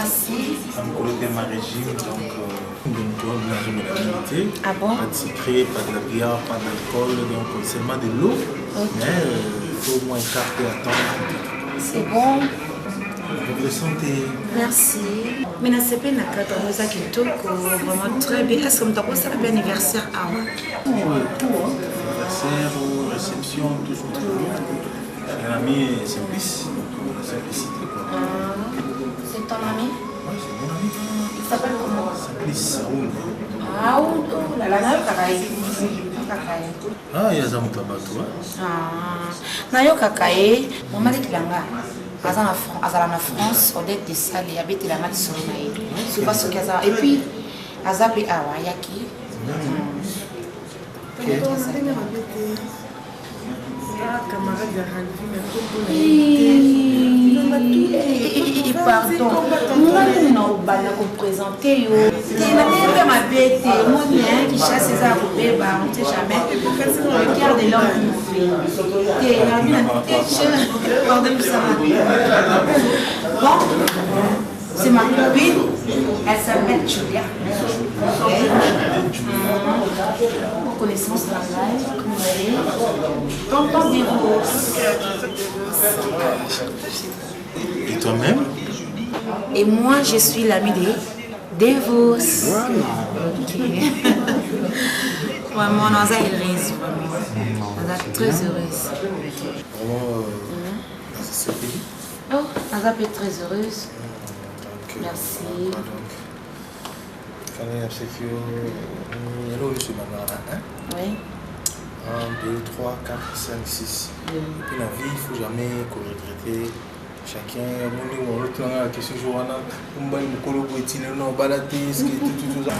Merci. Comme coloqué ma régime, donc ah bon? Pas de sucré, pas de la bière, pas d'alcool, donc seulement de l'eau. Okay. Mais il faut au moins écarter à temps. C'est bon. Vous le sentez? Merci. Mais na sepe na kata moza kitoko vraiment très bien. Est-ce que vous avez un anniversaire à moi? Oui, anniversaire, réception, tout ça. Un ami Simplice, donc la simplicité. C'est ton ami? Oui, c'est mon ami. Il s'appelle comment? Simplice, Raoul. Raoul, la nana kakaye. Ah, il y a ça, mon papa, toi. Ah, nayo kakaye, maman dit kilanga. Azana en France, au début de ça, il y avait la malle sur naïe. C'est pas ce qu'il y a. Et puis, Azabi Awa, Yaki. Pardon, moi je n'ai présenté. Il m'a ma bête, mon bien qui chasse ses arrobés, on ne sait jamais. Regarde bon, c'est ma copine, elle s'appelle Julia. Connaissance langage, tonton Devos. Et toi-même? Et moi, je suis l'amie de Devos. Ok. Vraiment, on est heureuse. On est très heureuse. Vraiment, c'est pays. Oh, on est très heureuse. Merci. Oui. 1, 2, 3, 4, 5, 6. Et puis la vie, il ne faut jamais regretter. Chacun, mon autre la question, je vois, on va me collaborer, on va balader, ce qui est tout ça.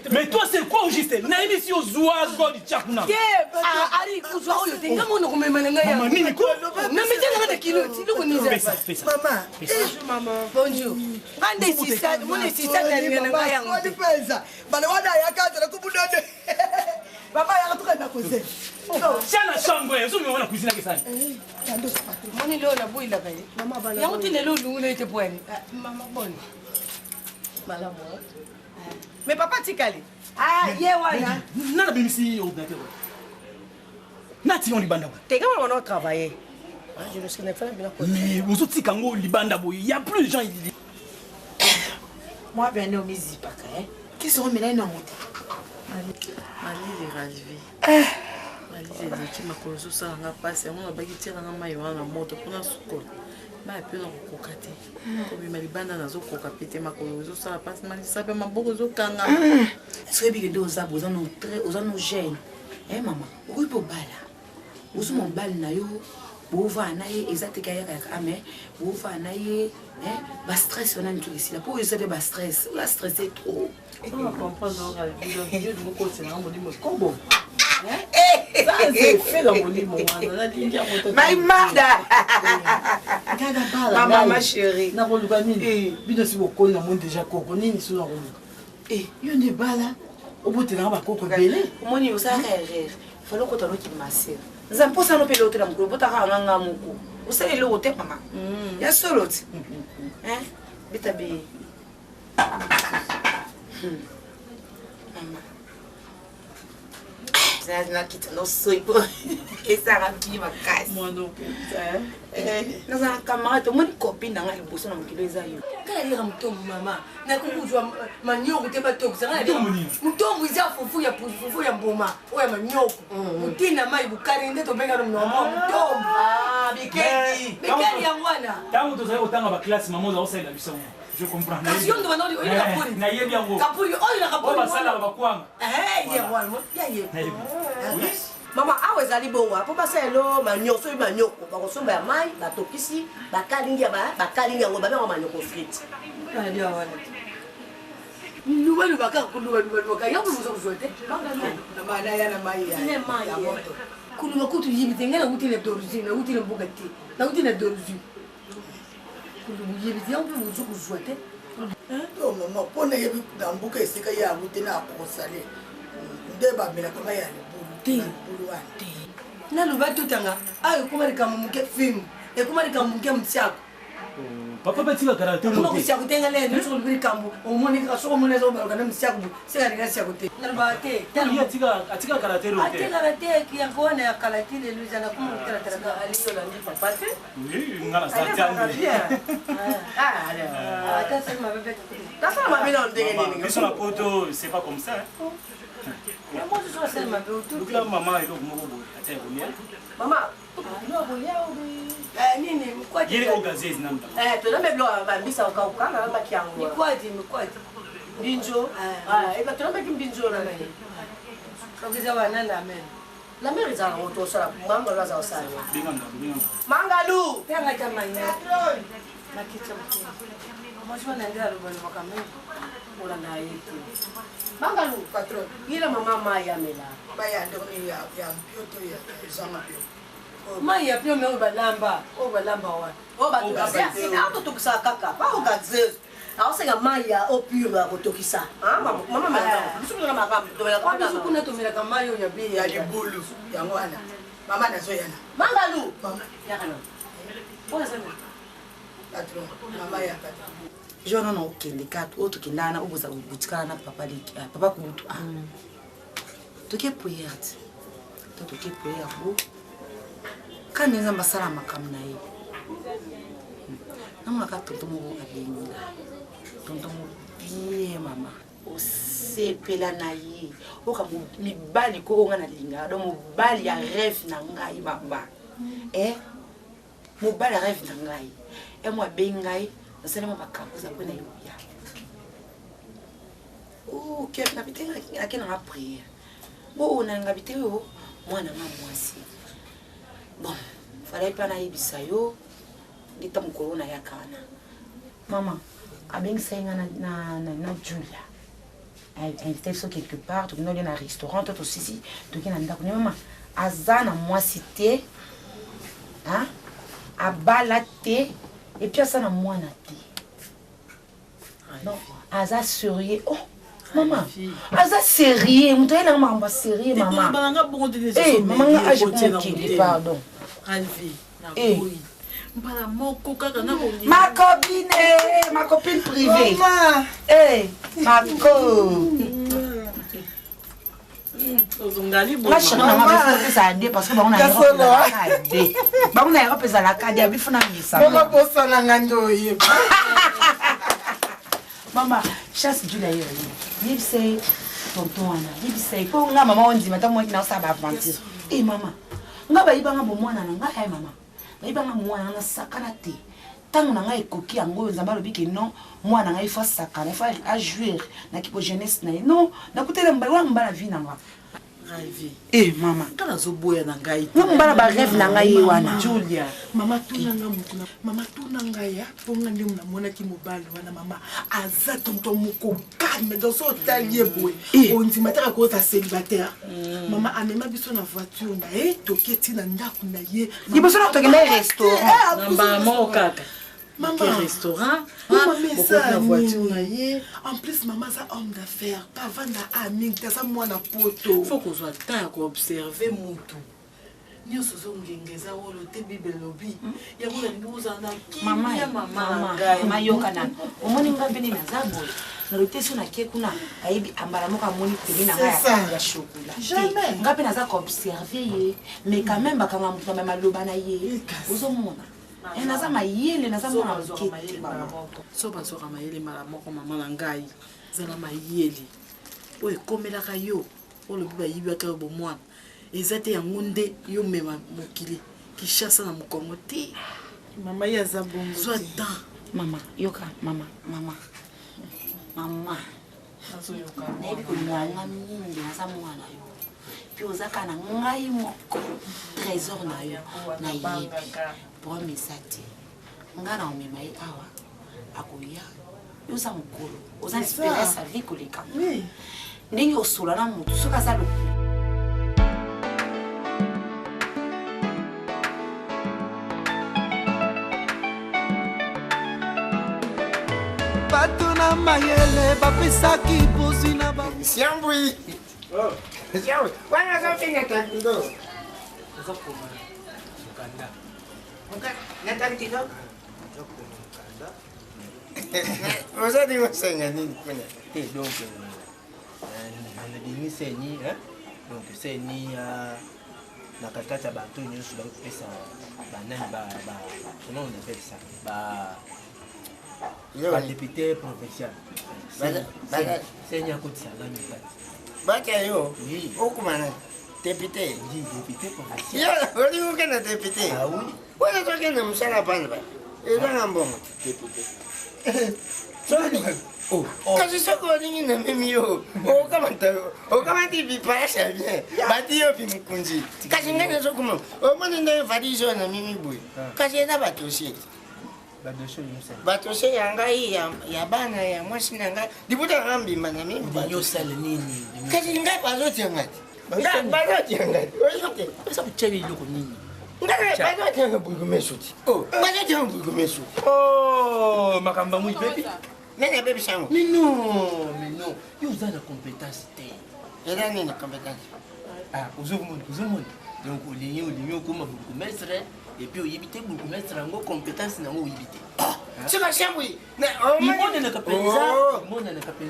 Mais toi c'est quoi au juste? Naïmi aux oiseaux du Tchakna. Maman, bonjour. Papa, il y a un truc à causer. C'est la chambre, je suis la cuisine avec ça. Moni leo na boy la kai. Mama bana. Yango tine leo lungu na ite poani. Mama bon. Mala mo. Mais papa tikali. Ah, ye wana. Nana bimisi ordinateur. Nati on libanda. Te kama wana travailler. Je me suis fait bien. Mais vous autres, quand libanda boy, il y a plus de gens il Moi ben no mizi paka qui sont mena na moto. Ali les ralvi. Ali les qui ma cause ça nga passe on a baki tira na mai wana moto kuna sukolo. Ba pe na kokate. Ko bi malibanda na zo kokapete ma cause ça passe mali sape maboko zo kanga. Est-ce que bigedo za boza no très oza no jeune. Maman, oui pour bala. Usu mon bal na yo. Bova na ye exact kaya kaya mais bova na ye ba stress on a tout ici là pour essayer de ba stress la stresser trop on va comprendre la vie de vous côté na mon limon combo ça c'est fait dans mon limon on a dit qu'il y a mon my mother kada bala maman chérie na boluka nini bino si boko na mon déjà koko nini so na boluka yo ne bala obotela ba koko belé moni usaka rire falo ko talo ki masir Zampo sa no pele ote na mkulu, bota ka nganga muku. Usa ile ote mama. Ya solo ti. Bita bi. Mama. Na kita no soi po. Esa rapi makasi. Moi non Na za camarade, moni copine na ngali boso na mkilo eza yo. Kala lira mtombo mama. Na kukujwa manyoko te bato kusanga na mtombo iza fufu ya mboma. Oya manyoko. Mutina mai bukari nde to benga no mtombo. Bikedi. Bikedi ya mwana. Tangu to zayo tanga ba classe maman za osela biso. Je comprends. Kasi yondo banoli oyo kapuri. Na yebi yango. Kapuri oyo na kapuri. Ba sala ba kwanga. Ya mwana. Ya ye. Oui. Mama awe zali bonga po baselo manyoko so manyoko ba kosomba ya mai batokisi bakalingi yango ba benga manyoko frite. ali awana Luba baka kuluba ya buzo zote. Na baada ya na mai ya. Ile mai ya moto. Kuluba kutu yibite ngena utile d'origine, utile bugatti. Na utile d'origine. Kuluba yibite on peut vous jouer. Oh maman, pona yebi na mbuka esika ya mutena akosale. Ndeba mela kama ya bulu ante. Na luba tutanga ayo kumarika mumuke film. E kumarika mumuke mtsiako. Papa beti ba karate mo. Ko siako tenga le no so lubi kambu. O moni ka so moni so ba kana mtsiako. Sika ringa siako te. Na luba te. Ya atika karate ro te. Atika karate ki yakona ya karate le luza na kumu karate ka aliyo la ndi papa te. Oui, ngala sa tangu. Attends, c'est ma bébé. T'as ma bébé dans le dégaine. Mais sur la photo, c'est pas comme ça. Mais moi je suis ma bébé. Donc là maman est donc mo ate bonia. Maman, no bonia obi. Nini mkwati. Yele o gazez namba. To na meblo ba mbisa ukauka na ba kiangu. Mkwati. Binjo. Eba to na ba binjo na nani. Kagiza wana na men. La mère est en retour sur la manga là ça ça. Mangalou. Tenga kama ina. Na kitu mkuu. Moi je vais aller au bon camé. Ola na yetu. Mangalou patron. Ila mama maya mela. Baya ndo ni ya mpyoto ya zama pyo. Maya pyo me obalamba. Obalamba wa. Obatokisa. Auto tokisa kaka. Ba ogaze. Aosenga maya opura kotokisa. Mama mela. Bisukuna makamba. Tomela kwa bisukuna tomela kama mayo ya bi Ya libulu ya mwana. Mama nazo yana. Mangalou. Mama Yakana. Ola sana. patron. Mama ya patron. Je non non okende kat autre kindana ubuza ubutikana na papa liki papa kubutu toke prière toke prière bo quand nza mbasala makamna ye namuna ka tonto mo abenga tonto mo bien mama osepela na ye oka mo mibali ko nga na linga do mo bali ya rêve na ngai baba mo bali ya rêve na ngai mo bengai nasema makabuza kwena yoya que na bitena akena na prière bo na ngabite yo mwana mwasi bon fallait pas na ibisa yo ngita mukoro ya kana mama abengisa na Julia invité so quelque part tu n'as un restaurant tout aussi tu kina ndako mama azana mwasi te hein abalate et puis ça na mwana te non aza sérieux oh maman aza sérieux muto ela mamba sérieux maman balanga bongo de maman a je comprends pardon Alvi na koi mbala moko kaka na kongi ma copine privée ma co ozongali nga chéri nanga bifopesa de parce que bango na aéropezalakade bango na aéropezalakade abifuna mama bosananga nde oyeba mama chasse jula yo yebise tonton wana yebise mpo nga mama ondima ta moki na osala baaventure e mama nga bayibanga bomwana na nga e mama bayibanga mwana na sakana te ntango na ngai ekoki yango oyo nzambe alobi ke non mwana ngai fa sakana fa ajouir na kipo jeunesse na ye non nakutela mbala wana mbala vie na nga Ravi. Eh mama. Kana zoboya na ngai. Mbala ba rêve na ngai wana. Julia. Mama tunanga mutuna. Mama tunanga ya ponga ndi mna mona ki mobali wana mama. Aza tonton moko calme dans son talier boy. On dit mataka ko ta célibataire. Mama amema biso na voiture na toketi na ndako na ye. Liboso na tokende restaurant. Namba mo kaka. Maman, restaurant, la voiture. En plus, maman, c'est homme d'affaires. Pas vendre à Aming, t'as moi na poto. Faut qu'on soit temps qu'on observe Moutou. Nous sommes gengeza wolo te bible lobby. Ya wala ndiuza na ki. Mama yoka omoni ngabeni na zabo. Na roteso na ke kuna aibi ambala moka moni peli na ya chocolat. Jamais. Ngapi na za ko observer ye, mais quand même bakanga mutu na maloba na ye. Ozomona. Et naza mayele naza mwana mokete mama. So bazoka mayele mala moko mama na ngai. Zala mayele. Oye komelaka yo. Olo biba yibaka bo mwana. Ezate yango nde yo mema mokili ki chasse na mokongo te. Mama ya zabongo. Soit dans Mama yoka mama. azo yoka. Nebi ko nganga mingi naza mwana yo. Puis ozaka na ngai moko trésor na yo na yebi. Promesa te nga na omema ye awa akoya yoza mokolo oza espérer sa vie koleka ndenge osola na motu soki aza lokolo bato na mayele bapesaki bozwi na Siambui. Siambui. Wana zofinga takido. Vous avez dit que c'est un donc, on a dit que c'est ni, donc c'est ni na kakata bato ni sur pesa banani comment on appelle ça ba député provincial c'est ni à côté ça là baka yo okumana député provincial yo oli ukena député ah oui wala tokena msala pana ba eza mbongo député oh kasi soko ningi na mimi yo okamata bipasha bien bati yo pimukunzi kasi ngene sokuma omona ndio valizo na mimi boy kasi eza batosie batoshe yanga hii ya bana ya mwasi nanga dibuta ngambi mana mimi Yo sale nini? kasi ngai bazoti ngati bazoti ngati oyote Pesa kuchebi loko nini? ngai bazoti ngati bugumesuti bazoti ngati bugumesuti Makamba mui baby. nene baby sango Mais non. Yo za na compétence te. ela nini compétence Ah, uzomoni. Donc olingi okoma bourgmestre et puis oyibite bourgmestre ngo compétence nango oyibite. sika shambui Imone na kapenza.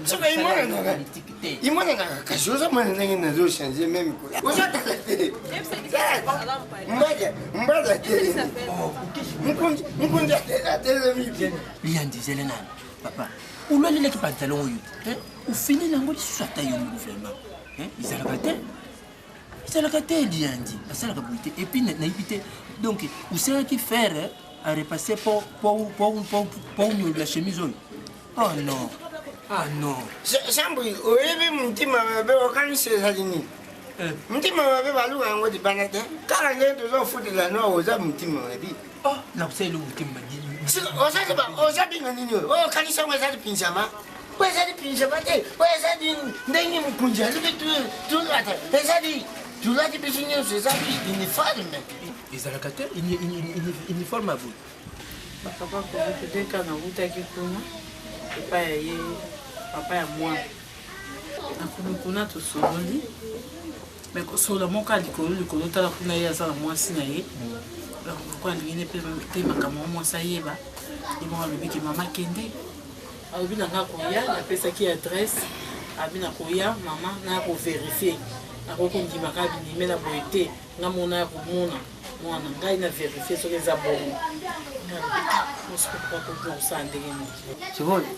Sika imone na politique te. imone na kashoza mwana nenge nazo changer même ko ozota te mbada te mkunja te mimi Liandizele nani? Papa. Ulolele ki pantalon oyo. Ufini nango lisusu ata yo vraiment. Izalaka te liandi. Asalaka buite. Et puis naibite. Donc, usalaki faire à repasser pour la chemise oyo. Oh non. Ah non. shambui oyebi mutima mabe okanisi ezali nini mutima mabe baluka yango libanda te kaka nde tozofutela no oza mutima mabe Oh, na usele ukimba dini. ozabinga nini oyo oyo okanisi yango ezali pinsama oyo ezali pinsama te oyo ezali ndenge mokunzi alibi tulata ezali tulati biso nyonso ezali uniforme Ezalaka te uniforme à vous. Papa kodeka na utaki kuna. Epa ya ye papa ya mwana. Kuna tosoli. Mais kosola moka likolo tala kuna ye aza na mwasi na ye. Kwa lingine pe makambo mwasi ayeba. Ibonga lobiki mama kende. Alobi na nga koya napesaki adresse. Abi na koya mama na ko vérifier. akokondimaka bilime na boye te nga mona ya komona mwana ngai na verifie soki eza bongo mosikokoka kosala ndenge nini sikoyo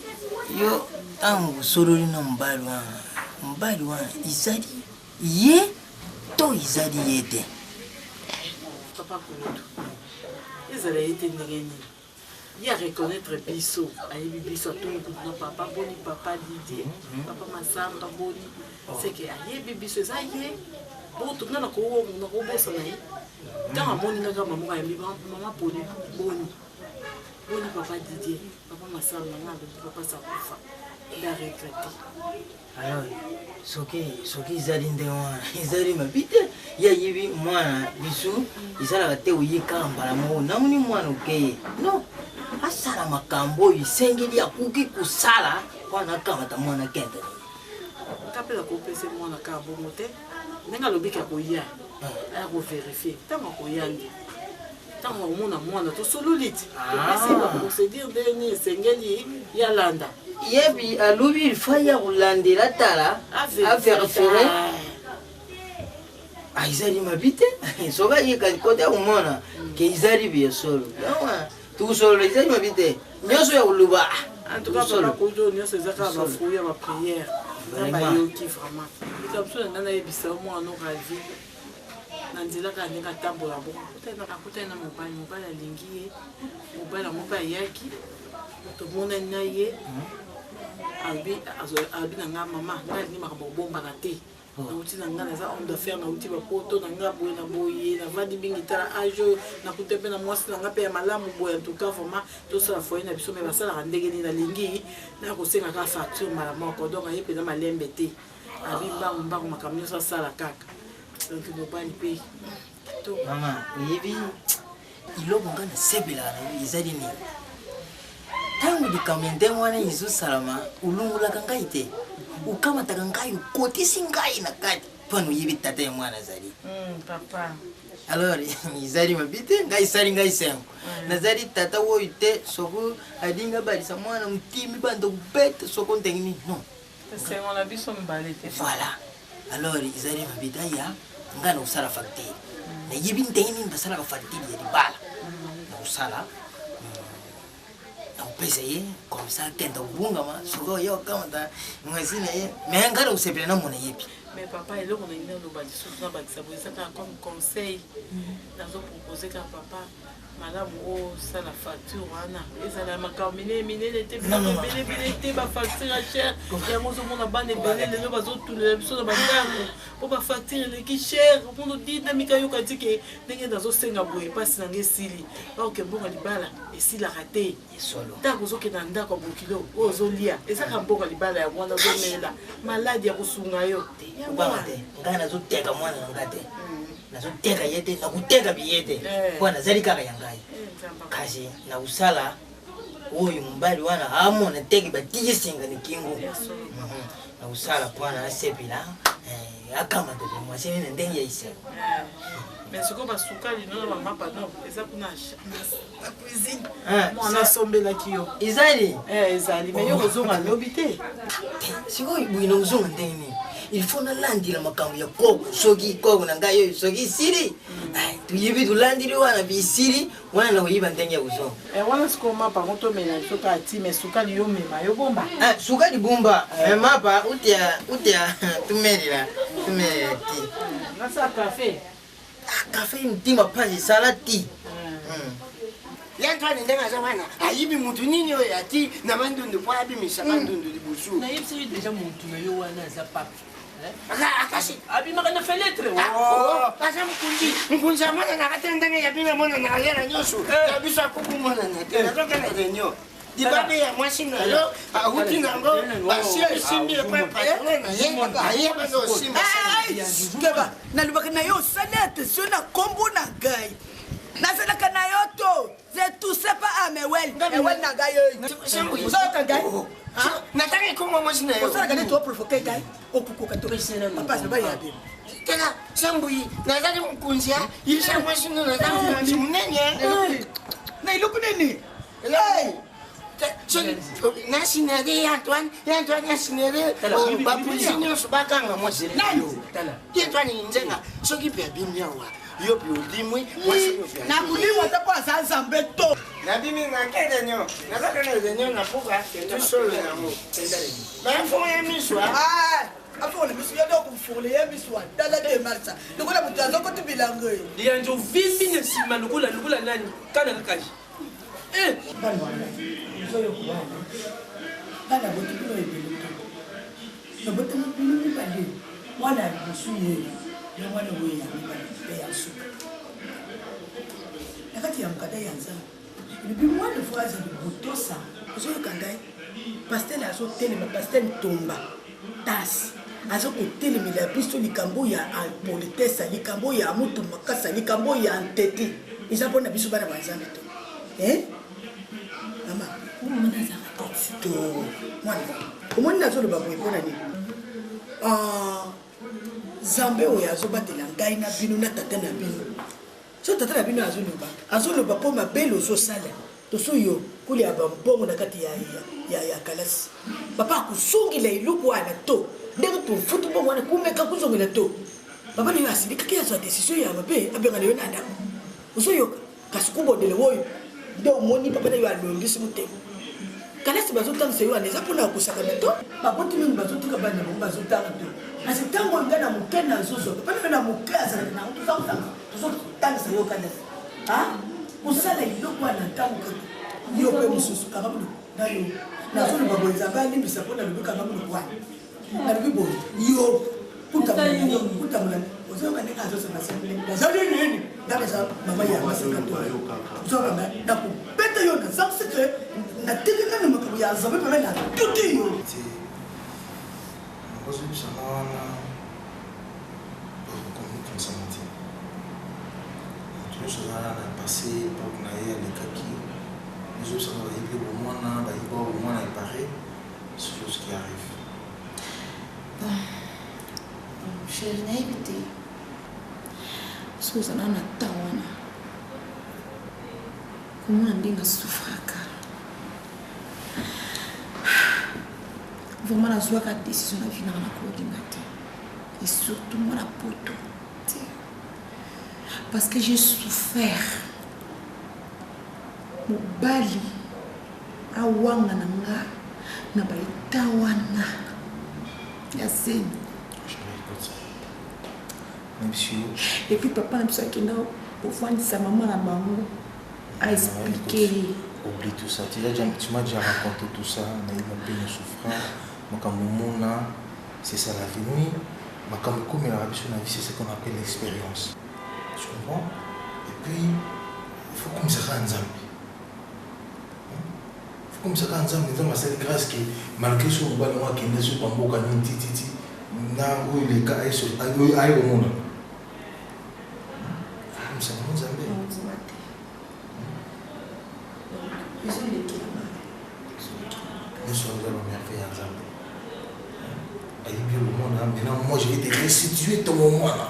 yo ntango osololi na mobali wana ezali ye to ezali ye te papa kulutu ezala ye te ndenge nini ye areconnaître biso ayebi biso atongi kutu na papa boni papa Didier papa Masamba boni seke ayebi biso eza ye botonga na kobosana ye ntango amoni ngaka mama ayambi mama poni boni papa Didier papa Masamba nga alobi papa sakufa nde aregrete alors soki ezali nde wana ezali mabi te yayebi mwana biso ezalaka te oyekaka mbala moko namoni mwana okeye non asala makambo oyo esengeli akoki kosala wana akamata mwana kente kapela kopesa mwana kaka bongo te ndenge alobiki akoya aya koverifie ntango akoyandi ntango akomona mwana tosololi ti epesi baprocédure ndeni esengeli yalanda yebi alobi ilfa ya kolandela tala averifere ezali mabi te soki ayekali kote ya komona ke ezali biya solo tukusolola ezali mabi te nyonso ya koluba antukapakojo nyonso ezaka bafruit ya bapriere na bayoki vraiment biso na nga nayebisa mwana oravi na nzela kaka ndenge atambola bongo akutani na mobali alingi ye mobali yango ayaki tomonani na ye alobi na nga mama nga alingi makambo kobombana te nauti na nga naza homme d'affaire nauti bapoto na nga boye na boye navandi mingi tala age oyo nakute mpe na mwasi na nga mpe ya malamu boye antuka vraiment tosala foye na biso me basalaka ndenge nini nalingi na kosengaka facture mbala moko donc aye mpenza malembe te abi mbangu makambo nyonso asala kaka donc mobali mpe mama oyebi iloko nga nasepelaka na yo ezali nini ntango likambo ndenge wana ezosalama olongolaka ngai te okamataka ngai okotisi ngai na kati mpona oyebi tata ya mwana azali papa alors ezali mabi te ngai esali ngai sengo nazali tata oyo te soko alingi abalisa mwana motimi banda kobeta soko ndenge nini non sengo na biso mibale te voilà alors ezali mabi te aya ngai na kosala facture nayebi ndenge nini basalaka facture ya libala na kosala nakopesa ye comme ça akenda kobungama soki oye okamata mwasi na ye me ngai na kosepela na mona yebi mais papa eloko na ngai aloba lisusu na bakisa boye ezaka comme conseil nazopropose kaka papa malamu osala facture wana ezala makambo minene te biloko ebele te bafacture ya chere yango ozomona bana ebele lelo bazotulela biso na bandako mpo bafacture eleki chere omona odina mikayoka tike ndenge nazosenga boye mpasi nanga esili baoke mbongo libala esilaka te ntango ozokenda na ndako ya bokilo oyo ozolia ezaka mbongo libala ya mwana ozomela maladi ya kosunga yo obanga te ngai nazoteka mwana na nga te nazoteka ye te nakuteka biye te mpo nazali kaka ya ngai kasi na kosala oyo mobali wana amona teki batikisinga ni kingo na kosala mpona asepela akamata pe mwasi nini ndenge ya isengo mais sikoyo basukali nono bamapa no eza kuna na cuisine mwana asombelaki yo ezali ezali mais yo kozonga lobi te sikoyo boye na kozonga ndenge nini il faut nalandila makambo ya koko soki koko na ngai oyo soki esili toyebi tolandili wana bisili wana na koyiba ndenge ya kozonga wana sikoyo mapa ngo tomela soki ati mais sukali yo mema yo bomba sukali bomba mapa utia tumelela ti nasa cafe kafe ntima pasi esala ti yantwana ndenge aza wana ayibi mutu nini oyo ati na bandundu po abimisa bandundu libusu nayebisaki deja mutu na yo wana aza papa akasi abimaka na feletre aza mkunzi amonanaka te ndenge yabi namonanaka ye na nyonso ya biso akukumonana te nazokana renio dibabe ya mwasi na yo auti nango basi esimbi epa patron na ye ayeba na osimba keba nalobaka na yo osali attention na kombo na ngai nazalaka na yo to je touche pas à mewel na ngai oyo ozoyoka ngai nataka ekombo mwasi na yo osalaka neti oprovoke ngai okukoka topasi loba yabe tena sambui nazali mokunzi ya ilisa mwasi no nazali mokunzi munene na iloko nini na signalé Antoine a signalé bapolisi nyonso bakanga mwasi ye Antoine nzenga soki mpe abimi awa yo mpe olimwi mwasi nakulimwa te mpo aza nzambe to nabimi nakende nyo nazakende nyo napuka tusolo yango bayafongo ya miswa afona miso ya doko mfole ya miso atala de marcha lokola mutu azokoti bilango lianjo vimbi na nsima lokola nani kana kakaji bana boti bino ebele to naboti bino mibale mwana liboso ye ya mwana oyo ya mibale mpe ya suka na kati ya mokanda ya nzambe elobi mwana fo aza libotosa ozoyoka ngai pasteur azotelema pasteur ntomba tasi azokotelemela biso likambo ya politesse likambo ya mutu makasa likambo ya ntete eza mpona biso bana ba nzambe to mama mwana azaka to mwana omoni nazoloba boye mpona nini nzambe oyo azobatela ngai na bino na tata na bino so tata na bino azoloba mpo mabele ozosala toso yo kolia bambongo na kati ya kalasi papa akusungila eloko wana to ndenge tofuti bongo wana kumeka kuzongela to papa nayo asilikaki azwa desizio ya mabe abengana yo na ndako ozoyoka kasi kubondele oyo nde omoni papa nayo alongisi motema kalasi bazotangisa yo wana eza mpona akosakana to baboti mingi bazotika bana bango bazotanga to kasi ntango nga na moke nazozoka papa nayo na moke azalaka nango tozotangisa yo kalasi kosala eloko wana ntango kaka yo mpe mosusu kaka muno nayo nazoloba boye nzambe alimbisa mpo nalobi kaka muno wana nalobi boye yo kutamula ozoyoka ndenge azosanaazali nini ndakeza mama ya maseka to ozokanga nakobeta yo nazamsite natekeka na makambo ya nzambe peme na tuti yo ozobisanga wana okomikonsamati nyonso eza na passé époque na ye alekaki ezobisanga bayebi bomwana bayebi bomwana epare c'est chose qui arrive chéri nayebi te soki ozala na ta wana komona ndenge asufraka vraiment nazwaka décision na vie nanga na kolinga te et surtout mwana poto te parce que j'ai souffert mobali awanga na nga na baeta wana ya seni et puis papa na biso akenda kofandisa mama na bango a expliqué. Oublie tout ça. Tu m'as déjà raconté tout ça. Naïma Béni souffrant. Makamumuna, c'est ça la vie. Oui, Makamuko, mais la vie, c'est ce qu'on appelle l'expérience. Tu comprends? Et puis, il faut comme ça en Zambie. Il faut comme ça en Zambie. Dans ma salle grâce qui, malgré ce que vous avez dit, qui n'est pas bon, qui n'est pas titi, n'a où il est cas, aïe au monde. Comme ça en Zambie. Maintenant, moi je vais te restituer ton moment là.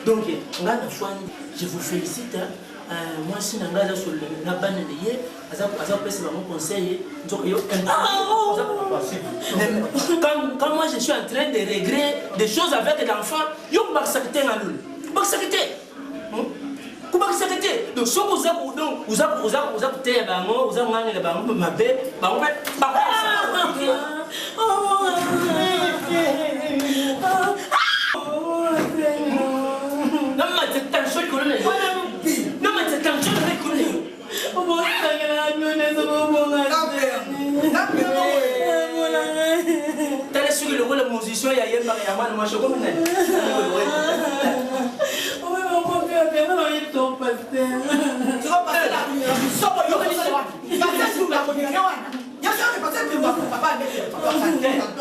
Donc, je vous félicite. Moi, si je suis sur la banne de hier, mon conseil. Quand moi je suis en train de régler des choses avec l'enfant, je vais m'accepter à l'eau. Donc, si vous le musicien, il y a un mariage, moi je connais.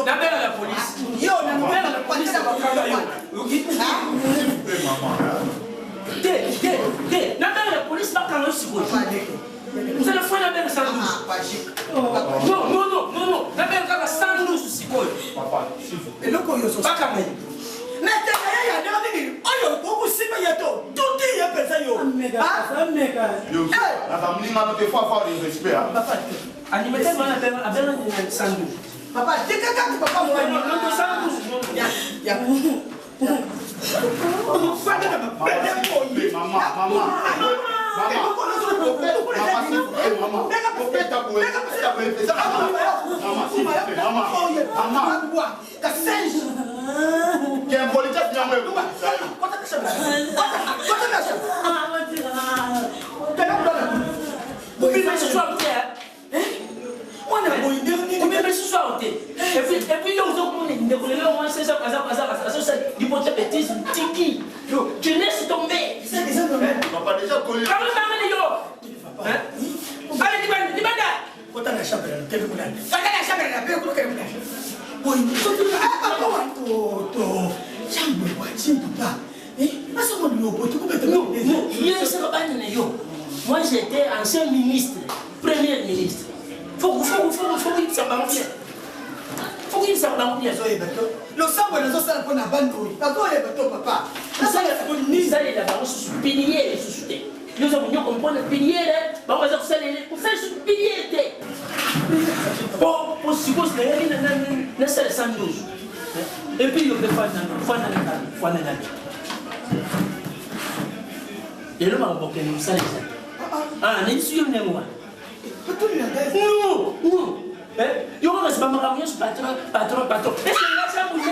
N'appelle la police. Yo, n'appelle la police. N'appelle la police, pas quand on se voit. Vous allez faire la même 112. Non. N'appelle quand la 112 aussi. Papa, s'il vous plaît. Pas quand même. Mais t'es là, il y a des gens qui ont beaucoup de tout est y a personne. Yo, la famille m'a fait avoir des respect. Papa, animateur va la 112. Papa, t'es quelqu'un qui papa moi. Tu laisses tomber. Papa, déjà connu. Allez, moi j'étais ancien ministre, premier ministre. Faut qu'il s'abandonne. Faut qu'il s'abandonne. Le sang de nos salles qu'on a abandonné. Papa. Ça, il a pas sous pilier sous soutien. Nous avons compris le pilier, on va faire sous pilier. Pour supposer que c'est le 112. Et puis, il y a des fois, et le m'a beaucoup de ça. Ah, n'est-ce pas moi? Non. Il y a un patron. Est-ce que là, ça vous dit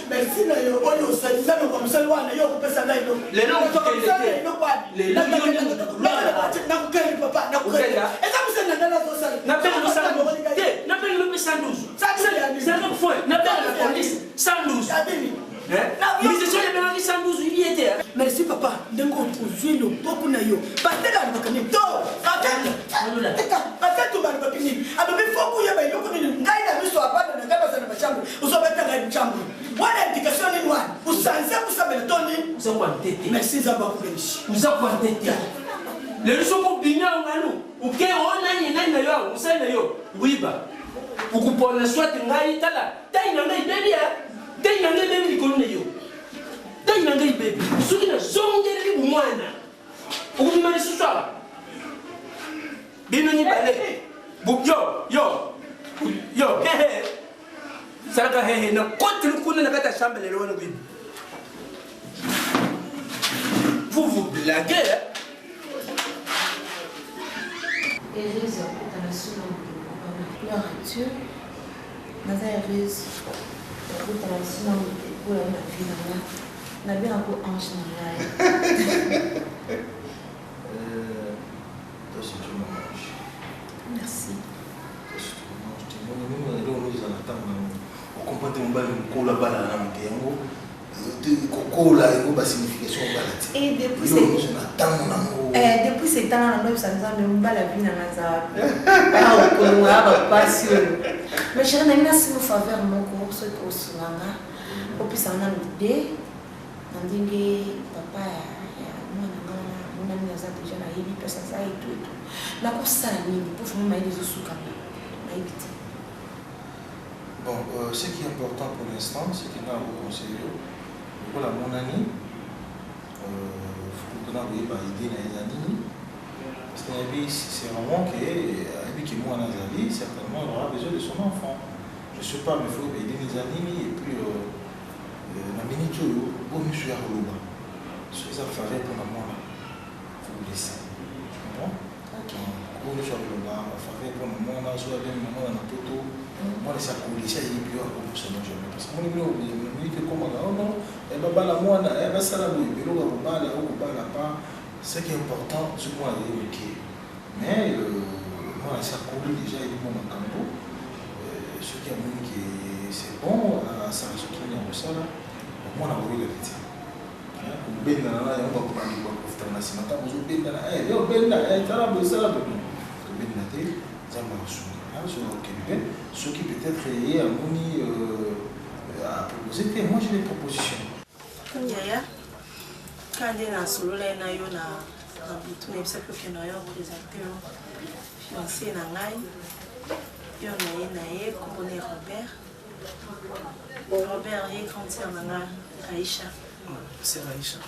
merci na yo oyo salisa no comme ça wana yo ko pesa ngai no les noms papa na ko eza musana na ko sala na pele no 112 na pele no 112 c'est un fois na pele la police 112 mais c'est sur les mélanges 112 il y était merci papa ndengo ozwi lo boku na yo batela bakani to atatu bana bakini ababe foku ya bayo ko ni ngai na miso abana na ngaba sana machambu uzobeta ngai mchambu wana indication ni wana usanze kusabela toni uzokwantete merci za bakubenishi uzokwantete le lusoko binya ngalo uke ona ni nani na yo usana yo wiba ukupona swati ngai tala taina ngai baby taina ngai baby kolone yo taina ngai baby usukina zongeri mwana ukubimani suswa bino ni bale yo saraka hehe na kote kuna na kata shamba lelo wana bibi vous blaguez heureuse dans la source gloire à Dieu naza heureuse dans la source pour la vie na bien un peu ange na toi si tu manges merci okomprendre mobali mokola bala na moke yango kokola yango basignification obala te et depuis natango nango depuis ce temps là nous ça nous a même pas la vie na naza ah ko wa pas sûr mais chérie na mina si vous faveur moko so ko sunanga opisa na l'idée ndingi papa ya mwana mwana naza déjà na hivi pesa za et tout na ko sala nini pour faire maïs de suka na hivi. Bon, ce qui est important pour l'instant, c'est qu'il y a un conseil pour la mon année. Il faut que nous ayons idée les années. Parce que c'est vraiment que moi Nazali, certainement, il aura besoin de son enfant. Je ne sais pas, mais il faut aider les années et puis la minute où je suis à Roloba. C'est ça qu'il fallait pour la moi là. Il faut vous laisser. Bon? Pour le choix de Roloba, il fallait pour la moi là, soit bien maman dans la toto. Moi, les sacs, les sacs, ils peuvent avoir ça, moi, parce que moi, Ce qui est important, c'est moi mais moi, ça coule déjà et mon campo. Ce qui a dit que c'est bon, ça se trouve dans le sol. Moi, on a envie de le dire. On va parler de ce qui peut-être est à proposer, moi j'ai des propositions. Quand on est dans ce rôle, on a tout le monde qui est représenté, financier on a Robert. Robert est grand Aïcha. C'est Aïcha.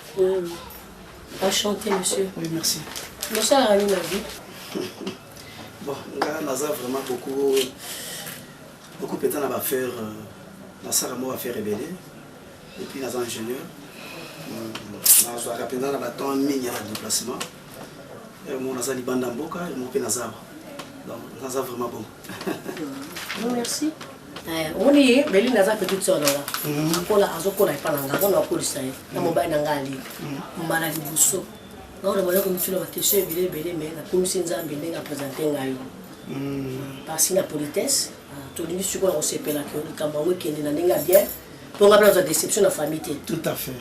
Enchanté, monsieur. Oui, merci. Monsieur a ramené la vie. Bon, on a vraiment beaucoup de temps à faire. On va faire révéler. Et puis, on a ingénieur. On a rapidement un temps de déplacement. Et on a des bandes d'amboka et on a des arbres. Donc, on a vraiment bon. Merci. On est belle naza petite sœur là. Akola azokola ipalanga on a polisa na mobile na ngali. Mbala libuso. Na on a comme tu l'as question bile mais na comme sinza mbele na présenter ngai. Parce que la politesse, tout le monde suit qu'on se pèle que le Cameroun qui est dans les bien. Pour avoir une déception de la famille. Tout à fait.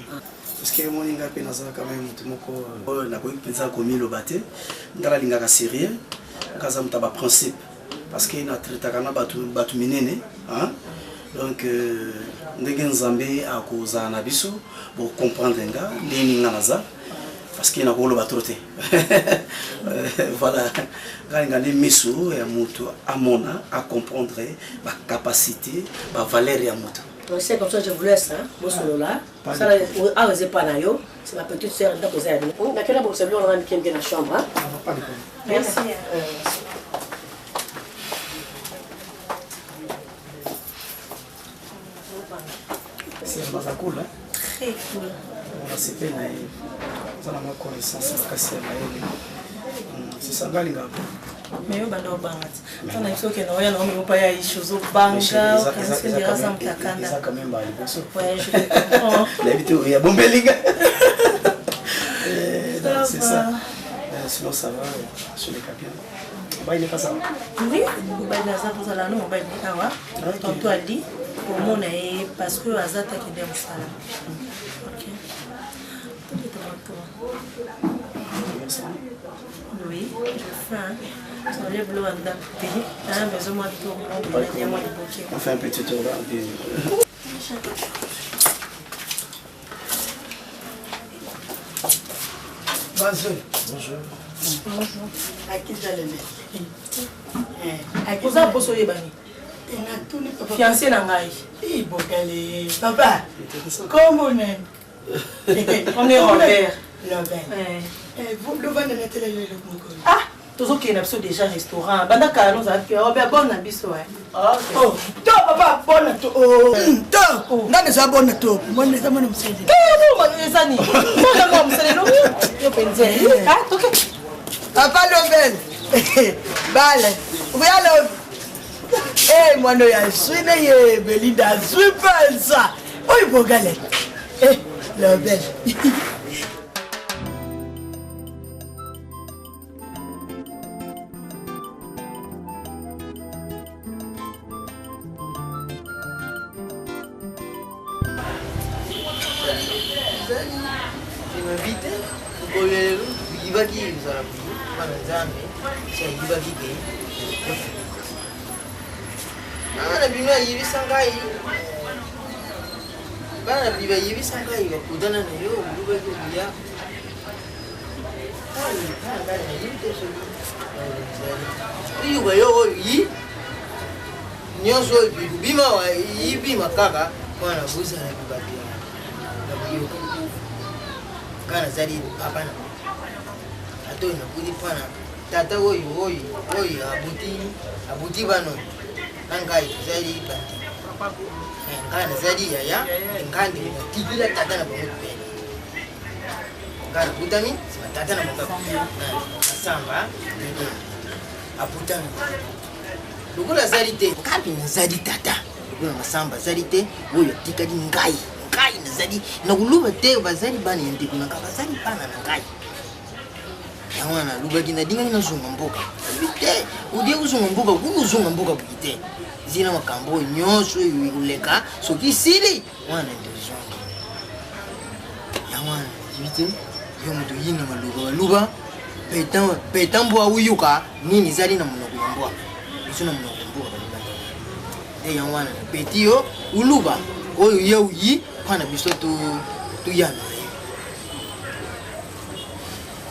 Parce que mon inga penaza quand même tout moko na ko pensa komi lo baté. Ngala linga ka sérieux. Kaza mutaba principe. Parce que na traitaka na batu minene, hein. Donc ndenge nzambe akoza na biso pour comprendre nga nini nganaza parce que na ko lo batroté. Voilà. Nga ni misu ya mutu amona à comprendre ba capacité, ba valeur ya mutu. C'est comme ça que je vous laisse, hein, bon solo là. Ça, c'est pas naïo, c'est ma petite sœur, donc vous avez. On a quelle heure pour se on a mis dans la chambre, hein. Merci. C'est vraiment cool, hein. Très cool. On a cité ça ma connaissance la casse c'est ça galinga. Mais on va dans bangat. On a dit que non, il y a pas ya chose banga, on se dira ça mtakanda. Ça quand même ba liboso. Ouais, je comprends. L'habitude il y a bombelinga. C'est ça. Sinon ça va sur les capiens. Bah il est pas ça. Oui, bah là ça pour ça là non, bah il awa. Tantôt elle dit pour mon parce que azata qui dem ça. OK. Merci. Oui, je fais. On lève l'eau en d'appeler. Ah, mais je m'en tourne. On fait un petit tour là. Bonjour. Bonjour. Bonjour. À qui j'allais mettre? À qui ça pour soyer bani? Fiancé nangai. Eh, Bokale. Papa, comment on est? On est Robert. Vous le vendez la télé le Congo. Ah, toujours qu'il y a déjà restaurant. Bandaka nous a fait Robert bon abisso. Oh, toi papa bon to. Oh, toi. Ngane za bon to. Moi ne zama msedi. Non, ezani. Moi msedi no. Yo penze. Ah, OK. Papa Lobel. Bale. Voilà. Eh, moi no ya swine ye Belinda super ça. Oi Bokale. Eh, Lobel. Tata oyi abuti bano nangai zali bandi ngana zali yaya ngandi tibila tata na bomo ngana butami tata na bomo samba abutami lukula zali te kapi na zali tata kuna masamba zali te oyo tikali ngai nazali na kuluba te bazali bana yende kuna bazali bana na ngai yawana luba kina dinga na zunga mboka bite udie kuzunga mboka kunuzunga mboka bite zina makambo nyonso uleka soki sili wana ndio zonga yawana bite yo mutu yina maluba petambo awuyuka nini zali na munoko yambwa isuna munoko yambwa de yawana petio uluba oyo yewi pana biso tu yana.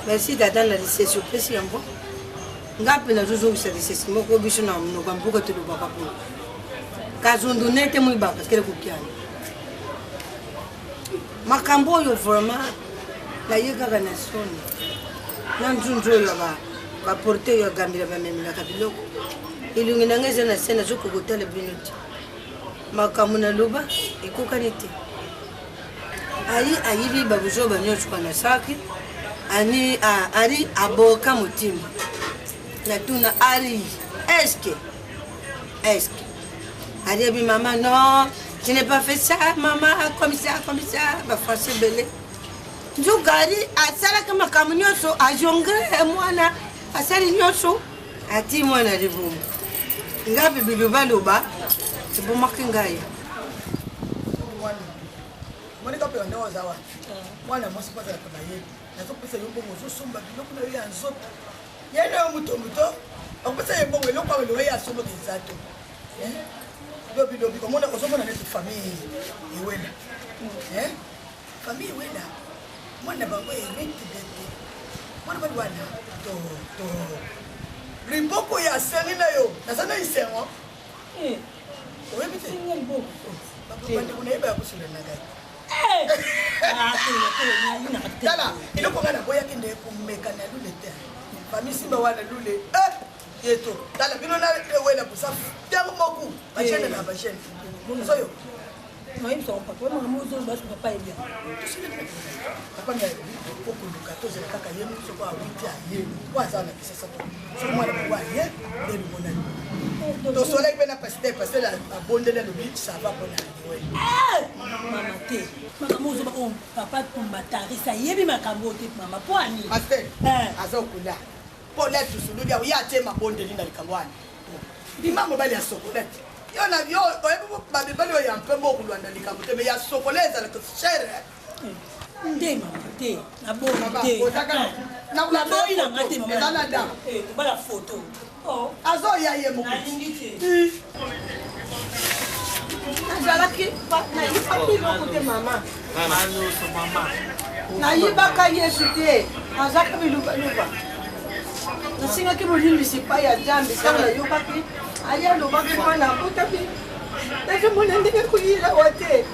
Merci dada la lycée surprise yambo. Ngapi na zozo sa lycée moko biso na munoko mboka tu luba kapo. Kazundu nete muiba parce que kukiana. Makambo yo vraiment la yega na soni. Nanjunjo yo ba porter yo gambira ba memela kabiloko. Ilungina ngeze na sena zoko kotala binoti. Makamuna luba ikokanite. Ayi bi babuzo banyocho kana saki. Ani ari aboka mutima. Na tuna ari est-ce Ari bi maman non, je n'ai pas fait ça maman comme ça ba français belé. Njugari asala kama kamunyoso ajongre mwana asali nyoso ati mwana livumu. Ngapi biluba luba sibomaki ngaya. Monika pe ndo zawa. Mwana mosi pata kwa yeye. Nazo pesa yombo mozo somba biloko na ya nzoto. Yena muto opesa yembo welo kwa welo ya somo kizato. Dobi komona kozomona netu famille iwela. Famille iwela. Mwana bango eriti dete. Mwana bali wana to Riboko ya selina yo. Nasana isengo. Webite ngombo. Bandi kunaiba ya kusula nagai. Dala, iloko ngana boya kende kumeka na lule te. Famille simba wana lule. Yeto. Dala bino na wela kusafu. Tangu moku. Bachene na bachene. Soyo. Moi so papa mama mozo basi papa ebia. Papa na poko lukatoze kaka yemu so kwa witi aye. Kwanza na kisasa to. So mwana kwa ye ndio mwana. To soleil pena passer la bonde de l'obit ça va pour la mama te mama mozo ba on papa kumbatari ça yebi makambo te mama poani pasteur azokula polet sulu ya ya te mabonde linda likambwani bimambo bali ya sokolete yo na yo oyebo babe bali ya mpembo kulwanda likambo te me ya sokoleza la chere nde mama te na bo te na la boy na ngate mama na da bala photo oh azo ya ye mo azalaki na yipapi lokote mama na yibaka yesu te azaka bilubaluba nasingaki bolimbisi pa ya jambi kaka nayokaki aya lobaki mwana abotabi nazomona ndenge koyila wa te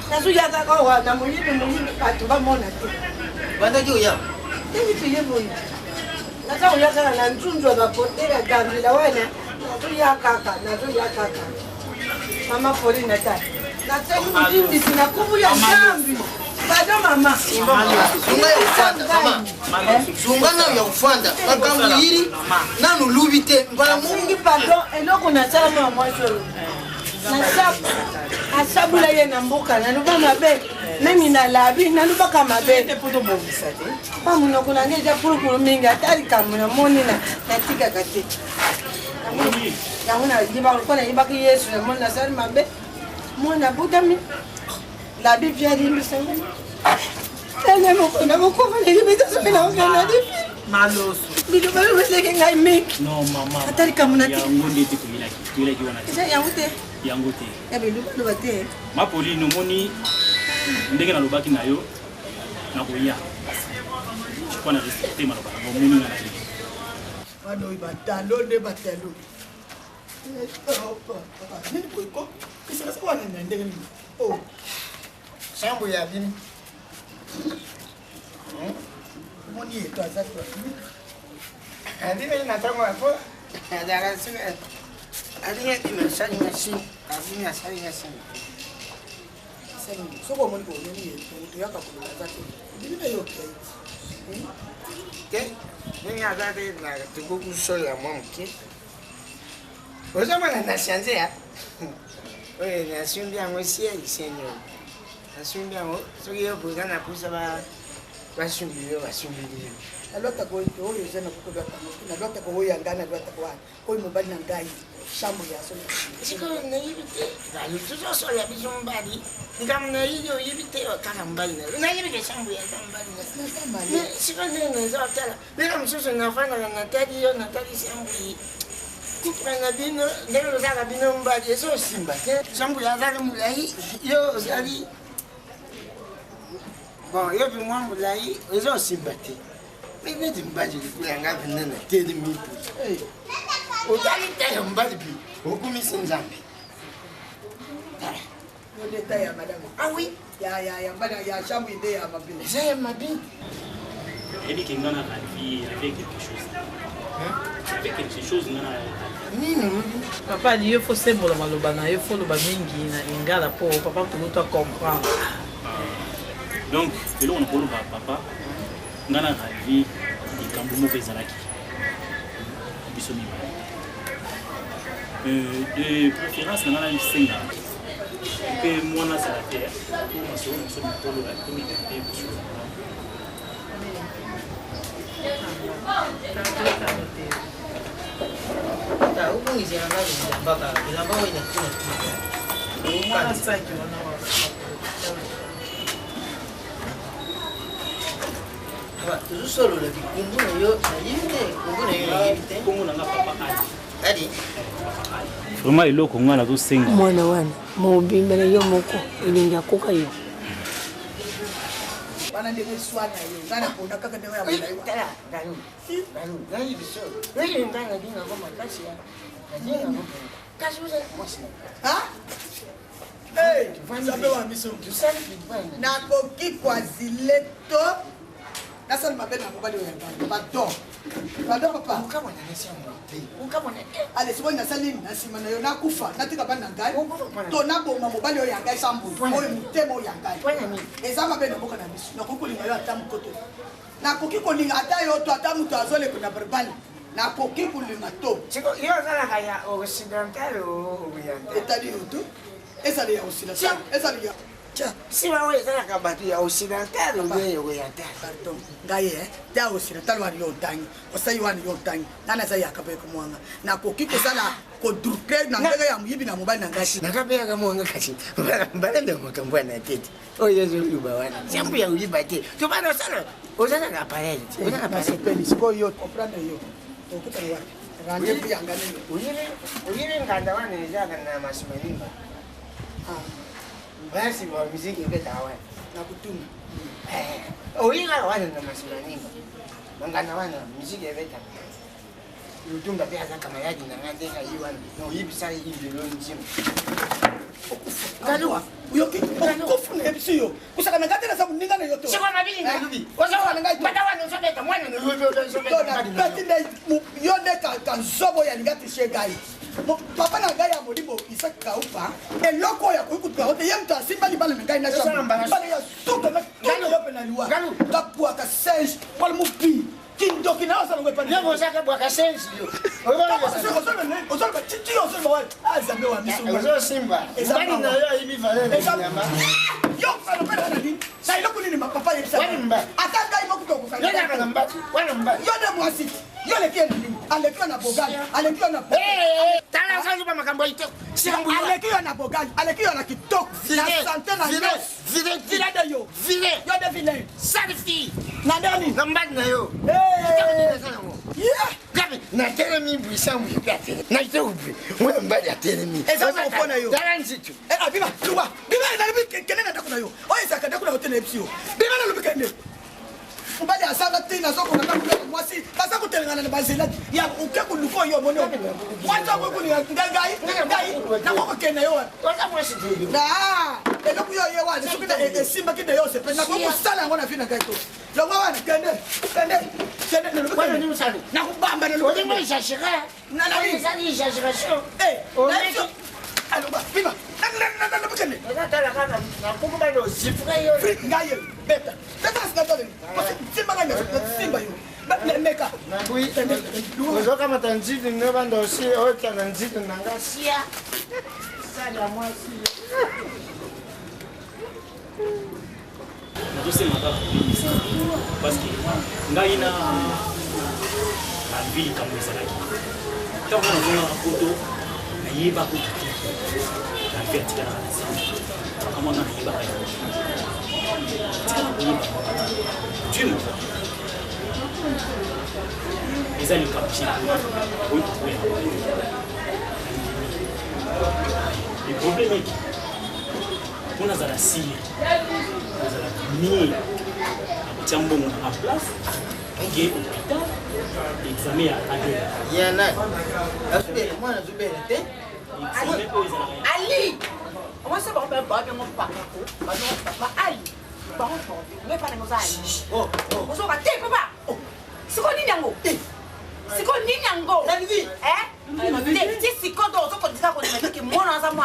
nazoyakaka wa na moyibi bato bamona te bandaki oya ndenge toye boyi naza koyakaka na nzunzu ya bapote ya gambila wana nazoyakaka mama Pauline ta nasengi molimbisi na kubu ya jambi bado mama zunga na ya kufanda makambo hili nanu lubi te mbala mungi pardon eloko nasala mwa mwasolo asabula ye na mboka naluba mabe memi nalabi nalubaka mabe pamunoko nange eza pulukulu mingi ata likambo namoni natikaka te yango nayibaki yesu namoni nasali mabe mwana butami labi pia limbisango tene mokona mokofa nelibitasoki naokana difi maloso bilobalo beleki ngai mingi non mama ata likambo na te yango nde te toyelaki wana eza yango te yango te ya bilobaloba te ma Pauline omoni ndenge nalobaki na yo nakoya mpo na respecte maloba na bomoninga na ye wana oyo batalo nde batalo nini koiko kisikasika wana na ndenge nini sambo ya bini omoni yeto aza to adime natango apo adaka sika adime kimesalinga sini adime asalinga sini soko omoni koomeni yeto toyaka koloba aza te ebimi na yo kei te ndenge aza te na tokoki sola mwa moke ozomona na chanze ya Oui, nasimbi yango siel Seigneur. Nasimbi yango soki yo boza na pusa basumbi yo basumbi yo. alota ko oyo eza na koko na lota ko oyo ngana lota ko oyo mobali na ngai chambo ya so siko na yibite bali tuzo so ya biso mbali ngam na yiyo yibite o kana mbali na yibite chambo ya mbali na mbali siko nene za tala bila msusu nafanya na tadi yo na tadi chambo yi kupana bino ndelo za bino mbali eso simba chambo ya za mulai yo zali bon yo bi mwa mulai eso simba te mais tu m'as dit que la gamme n'a pas été de mi. Au dernier temps, on va dire, au commis Saint-Zambi. Le détail à madame. Ah oui? Madame, il y a chambre idée à ma bille. C'est ma bille. Elle dit qu'il y a quelque chose. Avec quelque chose, papa, il faut symbole malobana, il faut le bamingi, il y a pour papa pour nous comprendre. Donc, c'est là on parle papa. Ngana ravi ikambo moko ezalaki biso mibale de préférence ngana isenga que mwana azala te po masolo moso mikolo ya komidente biso ubungizela ngazilambaka ilamba wena mwana saki wana solo le kungu yo ayimte kungu yo ayimte kungu na papa ali vraiment iloko ngana to senga mwana wana mobimbele yo moko ilinga koka yo bana de swana yo ngana pona kaka de ya bula tala dalu nani biso wewe ngana dinga kama kasi ya dinga kama kasi uza mwasi ha hey sabe wa miso na koki kwa zileto nasa mabena mobali oyo bato papa ukamona nesiambo ukamona ale sibo nasali na sima na yo nakufa natika bana ngai to naboma mobali oyo yangai sambu oyo mutema oyo yangai eza mabena mboka na biso nakokolinga yo ata mokoto nakoki kolinga ata yo to ata moto azoleko na barbali nakoki kolinga to siko yo azalaka ya occidental o oriental etali yo to ezali ya occidental ezali ya si wa wewe sana bato ya occidental ou ya oriental pardon ngaye ya occidental wani yo tangi osai wani yo tangi nana sai akabe ko mwanga na ko kiko sala ko durke na ngega ya muyibi na mobali na ngashi na kabe ga mwanga kashi mbale ndo mkambwa na tete o yezo yuba wana jambo ya uyiba te to bana sana ozana na appareil ozana na peni siko yo comprendre yo to kutani wa rande pia ngane uyire nganda wana njaga na masimanimba basi wa muziki ngetawa na kutuma oyiga wana na masimanimba mangana wana muziki ngeta utumba pia kama yaji na ngandeka hiyo no hivi sasa hivi ndio njimu Galua, uyoki, okufuna ebisiyo. Usaka ngate na sabu ningana yoto. Siko mabili ngalubi. Waza wana ngai badawa no sobeta mwana no yoto sobeta. Bati na yonde ka zobo ya ngati shegai. Papa na ngai ya modibo isaka upa. Eloko ya kuikutu hote yemto asimba ni bale ngai na shamba. Bale ya suka na kano yope na liwa. Kapua ka sense wal mupi. Kindo kinaosa ngwe pani. Yebo saka bwa ka sense yo. Ozo titi ozo wa azambe wa miso. Ozo simba. Bani na yo hivi valele nyama. Yo falo pela na nini? Sai loko nini mapapa yebisa. Wani mba. Atanga imo kutoko kana. Yo na mbati. Wani mba. Yo de mwasi. Yo le kieni nini? Alekiwa na bogali. Alekiwa na tala sanzu pa makambo ito. Sikambu. Alekiwa na bogali. Alekiwa na kitoko. Na sante na yo. Vile de yo. Vile. Yo de vile. Sale fille. Na ndani. Na mbati na yo. Gabi, na telemi buisa mwikate. Na ite ubi. Mwe mbali ya telemi. Eza mwa yo. Dala nzitu. Abiba, tuwa. Biba na lubi kenena ndako na yo. Oye saka ndako na hotel epsio. Biba na lubi kenena. Mbali asanga tina soko na ndako mwasi. Basa kutelengana na bazela. Ya ukeku luko yo mone. Wata kwa kuni ngai. Na kwa kena yo. Wata mwasi tu. Na. Eloko yo ye wa. Sukita simba kide yo se pe. Na kwa kusala ngona fina ngai to. Lo wa kende. Kende na lubi kenena. Ni usali. Na kubamba na lubi. Odi shashika. Na na ni sali shashika sho. Na alo ba. Biba. Na lubi kende. Eza tala kana. Na kukuba ndo zifuka yo. Ngai beta. Tata sikatole. Simba ngani simba yo. Meka. Nabui. Uzoka matanzidi neba ndo si ota na nzidi nanga sia. parce que ngai na ville comme ça là tant qu'on a une photo na yiba ko na fait la comment on a yiba tu me les amis comme ça oui le problème est on a la scie on a la mie Tiambon en place, qui est hôpital, examen à deux. Il y en a. Ali! Moi, c'est bon, ben, pas de mon papa. Ali! Bon, mais pas de nos amis. Oh, on s'en va, t'es papa! C'est quoi Ninyango? C'est quoi Ninyango? La vie! Hein? Si quand on se dit ça, on dit que moi, on s'en va.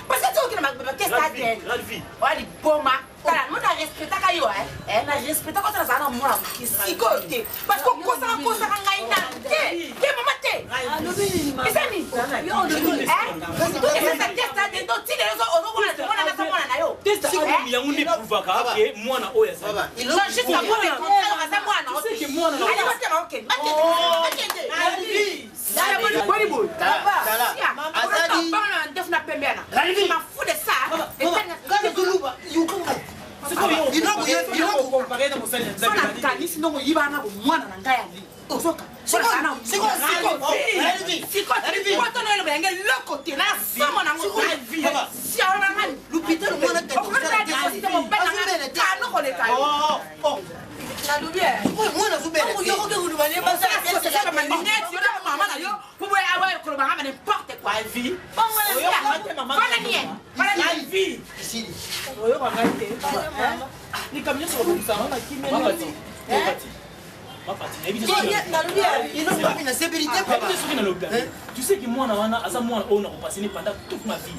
Parce que tu vois que ma question est la vie. Ali, bon, ma. Kala, nous avons respecté Kayo, hein? Nous avons respecté quand on a un mois qui s'y côté. Parce que quand on a un mois, qui est maman? Tu sais que moi, on a passé pendant toute ma vie.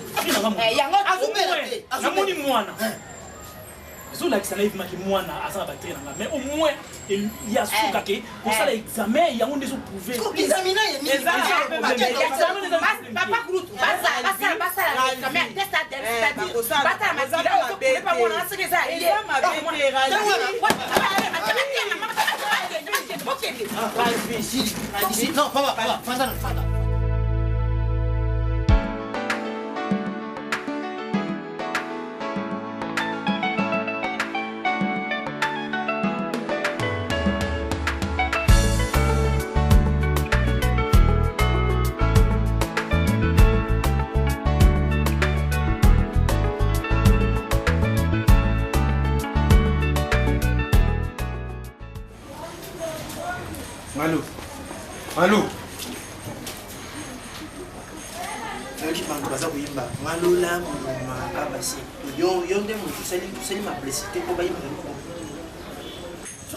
Mais au moins, il y a ce qu'il pour ça l'examen, il y a un des autres prouvés. Non, papa, fada. Allô Naki bantu baza kuyimba ngalola makabasi yo nde mutu sali ma blessité ko bayimba ko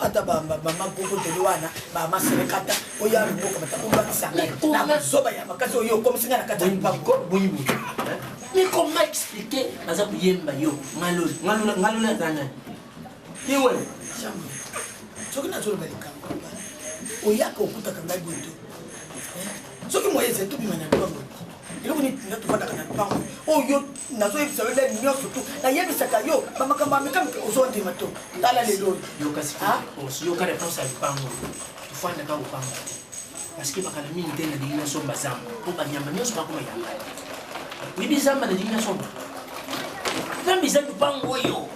ata mama koko teliwana mama selekata oya mboko matakumba kisanga na zoba ya makaso yo comme singa na kata ko boyibu mais comment expliquer baza kuyimba yo ngalola dana yewe jambo sokina zolo balikanga oyaka okutaka ngai boto soki moyeze tobimana libango eloko nini natofandaka na libango oyo nazoyebisa yo leni nyonso tu nayebisaka yo bamakambo amikamike ozondima to tala lelo yoka réponse ya libango tofandaka libango parce que bakala mingi te nalingi nasomba zamba mpo banyama nyonso bakoma yanga oyebi zamba nalingi nasomba zamba eza libango oyo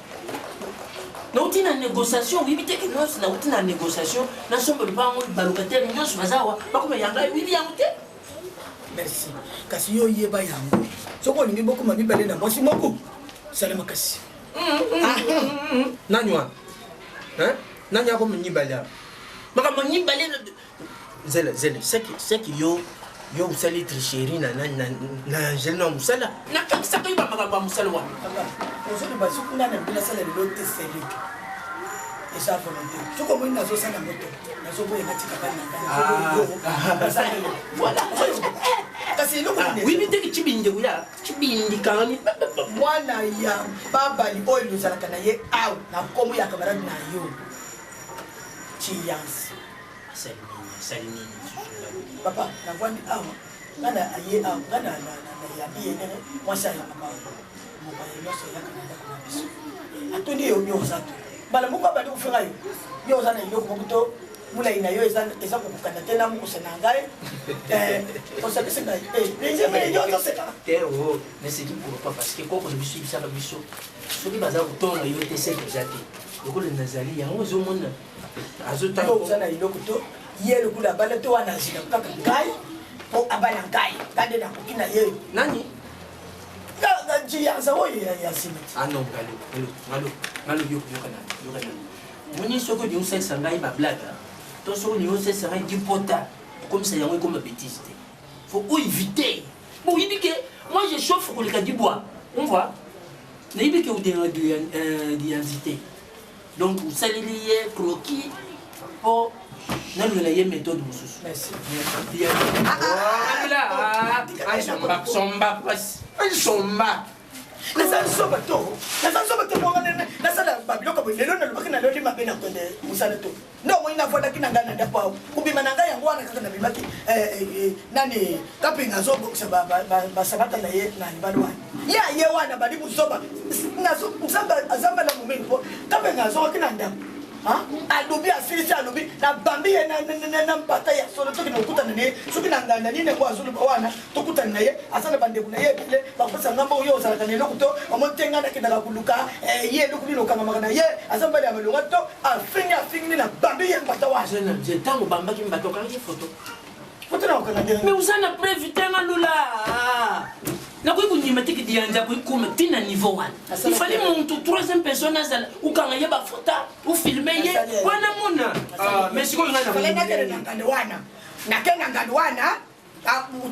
nauti na négociation oyebi te ke nyonso nauti na négociation nasomba libango balocataire nyonso bazawa bakoma yanga oyebi yango te. Merci. Kasi yo yeba yango. Soko ningi bokoma mibale na mwasi moko. Sala makasi. Nani wa? Hein? Nani ako mnyibale? Maka mnyibale zele c'est que yo usali tricherie na Angel na musala. Na kakisa ko iba maka musala wa. Ozoni basu kuna na bila sala lote seri. Esa volonté. Soko mo na zo sana moto. Na zo boye ngati kabana kana. Voilà. Kasi loko ni. Oui, mais teki chibindi kuya. Chibindi kangani. Mwana ya baba ni boy luzala kana ye au na komo ya kamera na yo. Chiyans. Salini. Papa, na kwani awa. ngana aye ngana ya biye ne mwasa ya mama moba yoso ya kana kuna biso atoni yo nyoza bala muko bali kufika yo nyoza na yo kubuto mula ina yo eza kokukana te na mokosana ngai osabisi ngai nzemele nyozo seka te o mais c'est pour pas parce que koko na biso ibisaka biso soki baza kotonga yo te seke eza te lokola nazali yango ozomona azotanga oza na eloko to ye lokula abala to wana azila kaka ngai po abala ngai kande nakoki na ye nani jiyanza oyo ya simiti non ngalo yokana moni soko di usalisa ngai bablaka to soko ni usalisa ngai dipota comme ça yango comme bêtise te faut éviter bon il que moi je chauffe pour le du bois on voit nayibi ke d'identité donc vous salez lié croquis pour nalula ye méthode mosusu merci somba nasali soba to nasala babiloko boye lelo nalobaki na loli mabe na konde mosala to nde omoi nafondaki na ngai na ndako awo kobima na ngai yango wana kaka na bimaki nani kapenga azobokisa basabata na ye na libala wana ye aye wana bali mozoba nzambe azambala momeni mpo kapenga azokaki na ndako alobi asilisi alobi nabambi ye na mpata ya solo soki nakokutana na ye soki na nganda nini yango azoloba wana tokutana na ye aza na bandeko na ye ebele bakopesa ngamba oyo ozalaka na eloko to omonte nga nakendaka koluka ye eloko nini okangamaka na ye aza mbali ya malonga to afingi na bambi ye mpata wana ntango bambaki mbato okangaki foto foto na okanga ndenge mais oza na preuve te nga lula nakoki kondima teke dianja koikoma ntina niveau wana il fallait montu troisième personne azala okanga ye bafota ofilme ye wana mona mais sikoyo nga nakende wana nakenda ngandi wana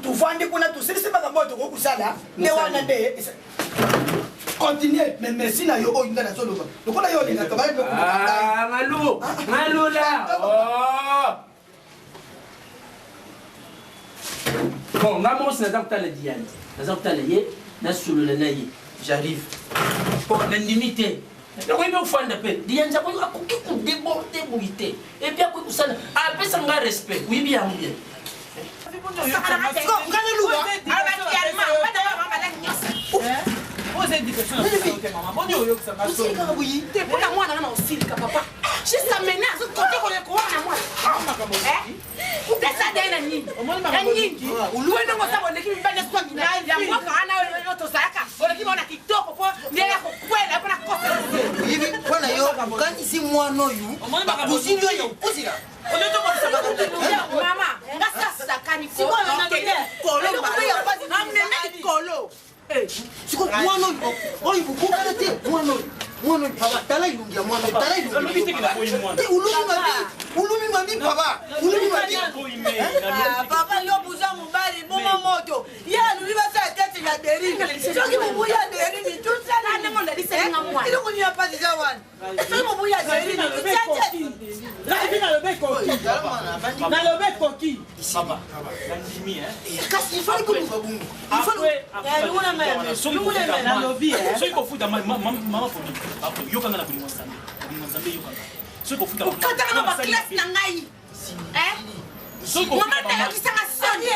tuvandi kuna tusilisi makambo oyo tokoki kosala nde wana nde continue mais merci na yo oyo nga nazoloba lokola yo olingaka ngalula bon nga mosi naza kotala diandi naza kotala ye nasolola na ye j'arrive po nandimi te nakoyi mpe kofanda mpe diandi akoki kodeborde boyi te epi akoki kosala apesa nga respect oyebi yango bien mpona mwana nga na osilika papa jisa mene azokote kolekowana mwana upesa dai na nini ya nyingi uluwenongo sa boleki mibali ya mboka wana tozalaka oleki bona kitoko po ndenge ya kokwela mpona kosa mpona yo okanisi mwana oyo bakuzili oyo okuzila mama nga sasakani kolo mwana oyo bukukana te mwana oyo papa tala ilungi ya mwana oyo tala ilungi ulumi mabi papa ulumi mabi papa yo buza mobali bongo moto ye alubi basala tete ya derini soki mobu ya derini iloko ni ya pasisa wana soki mobu ya derini nalobe koki kasi ifali koluka bungu soki kofuta mama fomi yokanga na kolima nzambe yokanga soki kofuta okataka na baklase na ngai mama nayokisanga soni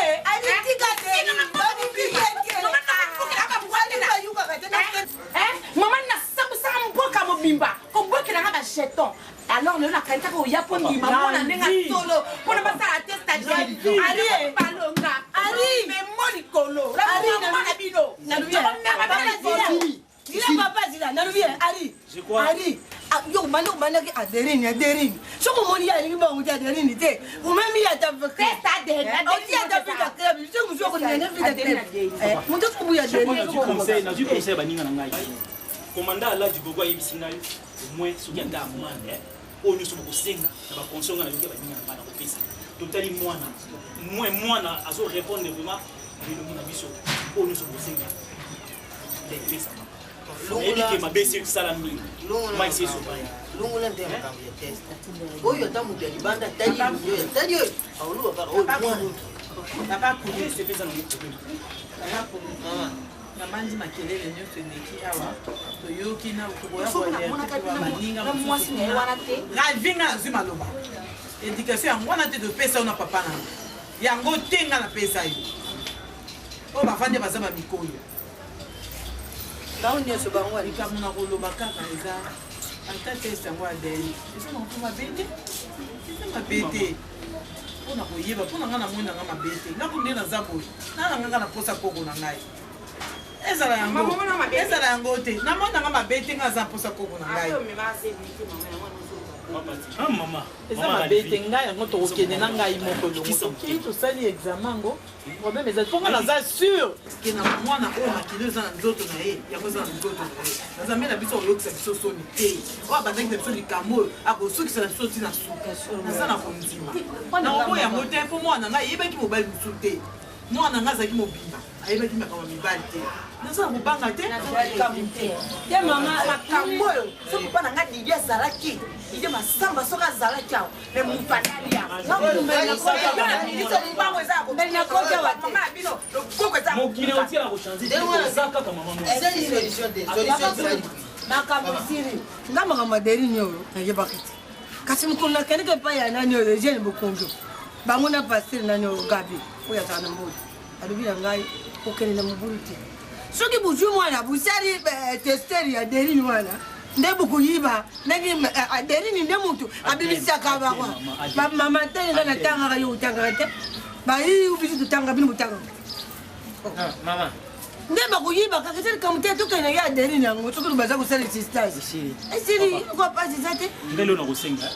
mama nasambusanga mboka mobimba kobwekelanga bajeton alors lelo nakanitaka oya mpo ndima mpona ndenge solo mpona basala te stadiari balonga memo likolo lamona bino yo manda umanaki aderini soko moni ya lingi bangu ya aderini te umemi ya nazwi conseil baninga na ngai komanda ala dugogo ayebisi ngai omoi soki anda amwana oyo nyonso bokosenga na baconseil nga nayoki baninga na ngai na kopesa totali mwana azorépondre vraiment elongi na biso oyo nyonso bokosenga epesama oyebi ke mabe esi ekosala mingi maisi esobaya lungula nte makambo ya test oyo ata moto ya libanda tali oyo tali oyo aoluba kaka oyo mwana sepesa nango problème namandi makelele nyonso eleki awa toyoki na koboyabaninga ravinga azwi maloba éducation yango wana te topesa yo na papa na yango te nga napesa yo oyo bafandi baza bamikoyo bango nyonso bango likambo na koloba kaka eza ata teste yango adeli eza na mpo mabe te eza mabe te mpona koyeba mpona ngai namoi na ngai mabe te ngako nde naza boye nana nganga na posa koko na ngai ezala yango te namoi na ngai mabe te ngai aza mposa koko na ngai eza mabe te ngai yango tokokende na ngai moko longotoki tosali examen yango problème eza mponga naza sûr ke na mwana oyo makilo eza na nzoto na ye yango eza na nzoto na ye naza mbe na biso koyokisa biso soni te oyo abandaki na biso likambo oyo akosukisa na biso ti na suka naza na kondima na obo yango te mpo mwana ngai eyebaki mobali mosu te mwana ngai azalaki mobima ayebaki makambo mibali te naza na kobanga te ye mama makambo oyo soki mpo na ngai didi azalaki didi masamba soki azalaki awa me moto adali mokili otiela kochange eza kaka makambo siri nga makambo aderini oyo nayebaki te kasi mokolo nakendeke epai ya nani oyo eugene bokonjo bango na pastere nani oyo gabi oyo azala na mbodi alobi na ngai okende na mobulu te soki buzwi mwana busali testeri ya derini wana nde bukuyiba ndenge derini nde mutu abimisaka bakwa mama te nga natangaka yo utangaka te bayi ubisi tutanga bino butanga mama nde bakuyiba kakisali kamute tokende ya derini yango soki lubaza kosala existence esili kopasisa te ngai leo nakosenga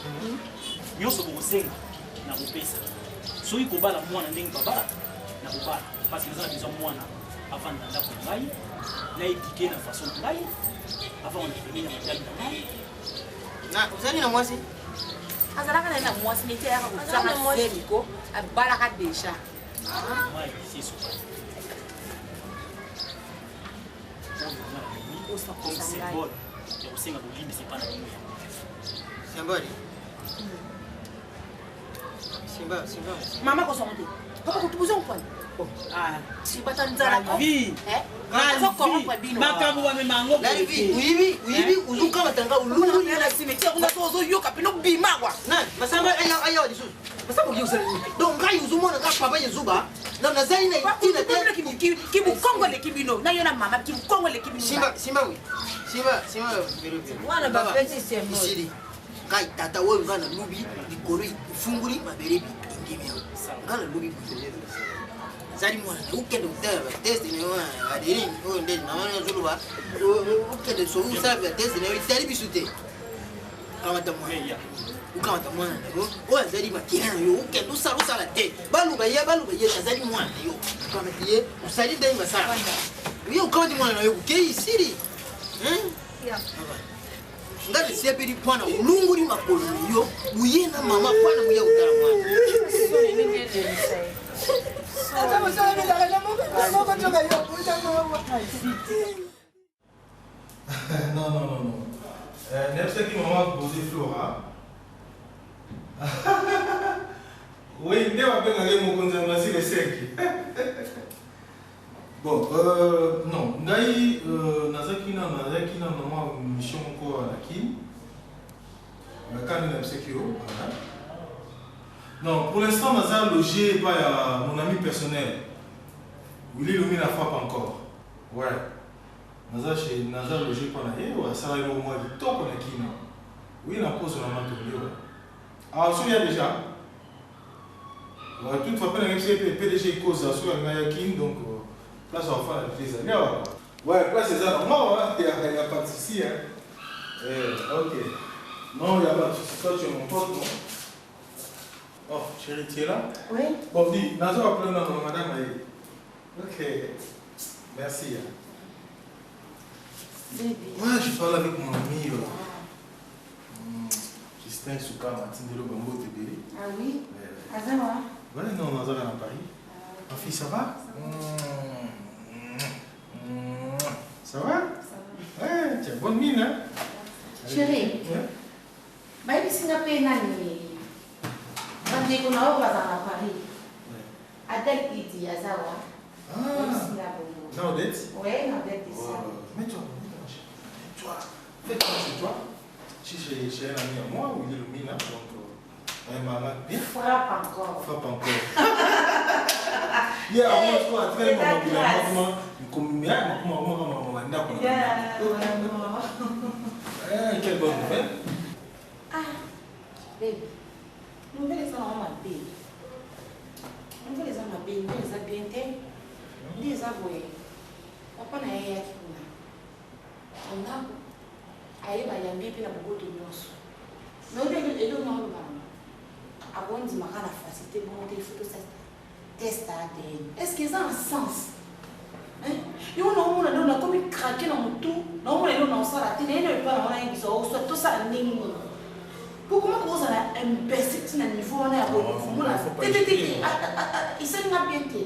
nyonso bokosenga nakopesa soki kobala mwana ndenge babala nakobala parce que naza na besoin mwana avant na ndako na ngai naedike na façon na ngai avant ondepemi na matali na ngai ozali na mwasi azalaka na ye na mwasi neti ayaka kosanga seliko abalaka deja mai siso comme symbole ya kosenga kolimbisa epa na bino symbole mama kosonga te papa kotubuza mopani sibata nzalako makambo bamema yango uyibi uluka batanga ulungu na simetiere kuna so ozoyoka pene obima kwa masamba ayawa lisusu masamba okiyosala donc ngai ozomona kaka papa yezuba nazali na itina te kibukongoleki bino nayo na mama kibukongoleki bino simba wana bapesi sembo isili ngai tata oyo ngai nalubi likolo efunguli mabele indimi yango ngai nalubi zali mwana ukende kutala bateste nayo aderini oyo nde namana zoluba ukende sousala bateste nayo itali biso te kamata mwana ukamata mwana nayo oyo azali makila nayo ukende osala te baluba ye azali mwana nayo ukamata ye osali ndenge basala ye ukamati mwana nayo ukei isili nga lisepeli mwana ulunguli makolo nayo uye na mama mwana muya kutala mwana Non. N'importe qui maman posé Flora. Oui, il va bien aller mon conservateur les 5. Bon, non, Naï, Nazakina, maman, mission encore à la Kim. Quand il y a un sécurité, non, pour l'instant, Naza logé par mon ami personnel. Willy Lumi la frappe encore. Ouais. Naza logé par la ça va au mois de temps qu'on a qui. Oui, la pause on a maintenu. Ah, on se souvient déjà. Ouais, toute fois, on a PDG cause à soi, donc là, ça va faire des années. Ouais, là, c'est ça, normal, il n'y a pas de souci. Ok. Non, il n'y a pas de souci. Toi, tu es mon pote, non? Oh, chérie, tu es là? Oui. Bon, dis, Nazo va appeler madame Aïe. Ok. Merci. Ouais, je parle avec mon ami. Justin Souka, Martine de Lobambo, Tébélé. Ah oui? Azama? Ouais, non, Nazo est à Paris. Ma fille, ça va? Ça va? Ouais, tu as bonne mine, hein? Chérie, baby Singapour nani? Bandeko na oyo bazala na Paris. Adèle Idi Azawa. Non, Odette? Oui, Odette est ça. Mets-toi, fais-toi chez toi. Si j'ai un ami à moi, où il est le mina, donc maman bien. Frappe encore. Frappe encore. Quelle bonne nouvelle. Ah, baby. Nouvelle ça on m'a payé. Nouvelle ça m'a payé, nouvelle ça bien té. Dis ça boy. Papa na yeye akikuna. Onako. Aye ba yambi pina bogoto nyoso. Nobe edo na ba. Abondi makana facilité bon des photos ça. Test ADN. Est-ce que ça a un sens? Yo no mona no na komi craquer na mutu. No mona no na sala tene ne pas na ngi so so to sa ningi. Pourquoi vous avez un perception à niveau na ko mona tete isa nga biente.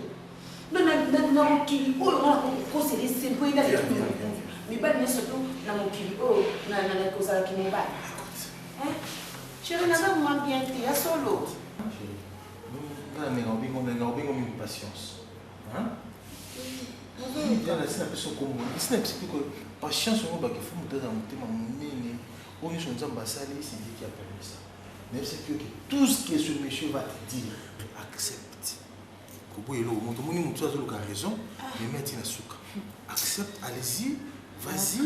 No na ki o na ko se laisser pour ida mi ba ni surtout na mo ki o na ko sala ki ne ba. Chérie na ba mo biente ya solo. Mais on a une patience. Hein? Il y a une personne comme moi. C'est une patience, on va faire un peu de temps. On est sur un ambassade, c'est lui qui a permis ça. Mais c'est que tout ce que ce monsieur va te dire, accepte. Kobo elo, mon tomoni mon tozo a raison, mais maintenant souka. Accepte, allez-y, vas-y.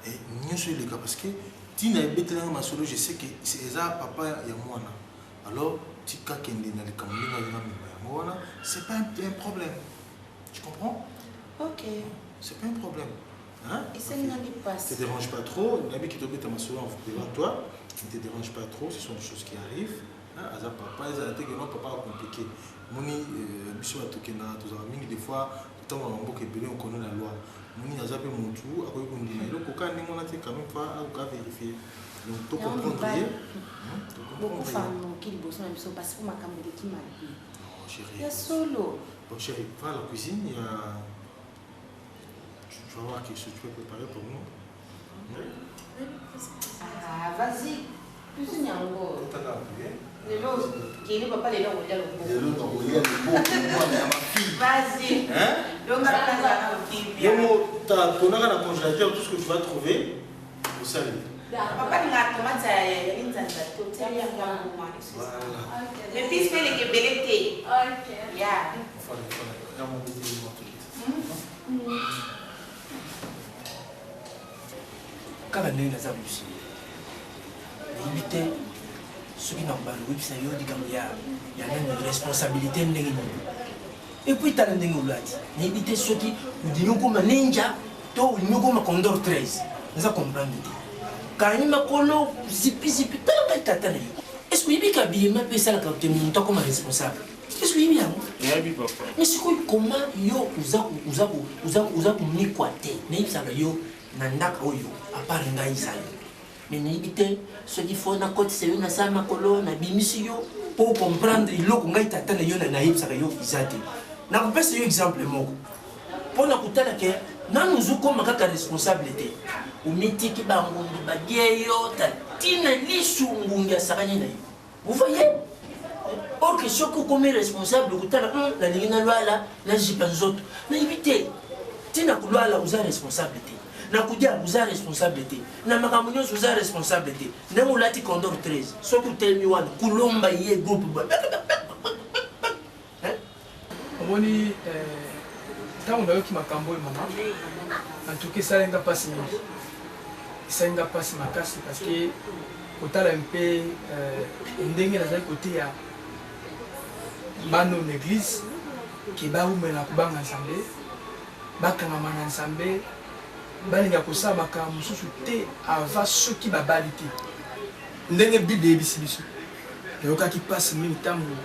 Et nous sommes les gars parce que Tina est bête dans ma solo, je sais que c'est ça papa et moi. Alors tika kende na le kamulinga na moi, c'est pas un problème. Tu comprends? OK. C'est pas un problème. Hein? Et ça ne passe. Ne te dérange pas trop. Nabi qui te met à ma soeur devant toi. Ne te dérange pas trop. Ce sont des choses qui arrivent. Hein? Aza papa, ils ont été que non papa compliqué. Moni, biso a toqué na tous amis des fois. Tant on a beaucoup belé on connaît la loi. Moni aza pe mon tout. À quoi on dit? Le coca n'est mon até quand même pas à vérifier. Donc tout comprendre. Beaucoup de femmes qui bossent même so parce que ma caméra qui m'a dit. Non chérie. Il y a solo. Bon chérie, va à la cuisine. Il y a tu vas voir quelque chose que tu peux préparer pour nous. Ah, vas-y. Cuisine encore. Tout à l'heure, les lots, qui est papa, les lots, il y a le beau. Les lots, il y a le beau. Vas-y. Hein? Donc, on a dans le congélateur tout ce que tu vas trouver au salé. Papa, il a tomate, il a voilà. Le fils fait les kebeletés. Ok. Yeah. Kaka ndenge naza busi nayebi te soki na balobisa yo likambo ya nani responsabilité ndenge nini epuis tala ndenge olati nayebi te soki olingi okoma ninja to olingi okoma condor 13 naza comprendre te kani makolo zipizipi talaka tata na yo est ce que oyebi kabiyema mpe esalaka te moto akoma responsable est ce que oyebi yango mais sikoyo koma yo uza komikwa te nayebisaka yo na ndaka oyo apart ngai zali mais nayebi te soki fo nakotisa yo nasala makolo nabimisi yo mpo comprendre eloko ngai tata na yo nayebisaka yo eza te nakopesa yo exemple moko mpo na kotala ke nanu ozokoma kaka responsable te omitiki bangungi badie yo tatina lisungungi asakani na yo vous voyez or que soki okomi responsable okotala nalingi nalwala nazipa nzoto nayebi te tina kolwala oza responsable te nakudia uza responsabilité na makambo nyonso uza responsabilité ndenge olati condor 13 soki otelemi wana kulomba ye groupe omoni ntango nayoki makambo oyo mama antuka esalenga mpasi mingi esalenga mpasi makasi parce que kotala mpe ndenge nazali koteya bano na église ke baumela kobanga nzambe bakangama na nzambe balinga kosala makambo mosusu te ava soki babali te ndenge bible eyebisi biso nayokaki mpasi mingi ntango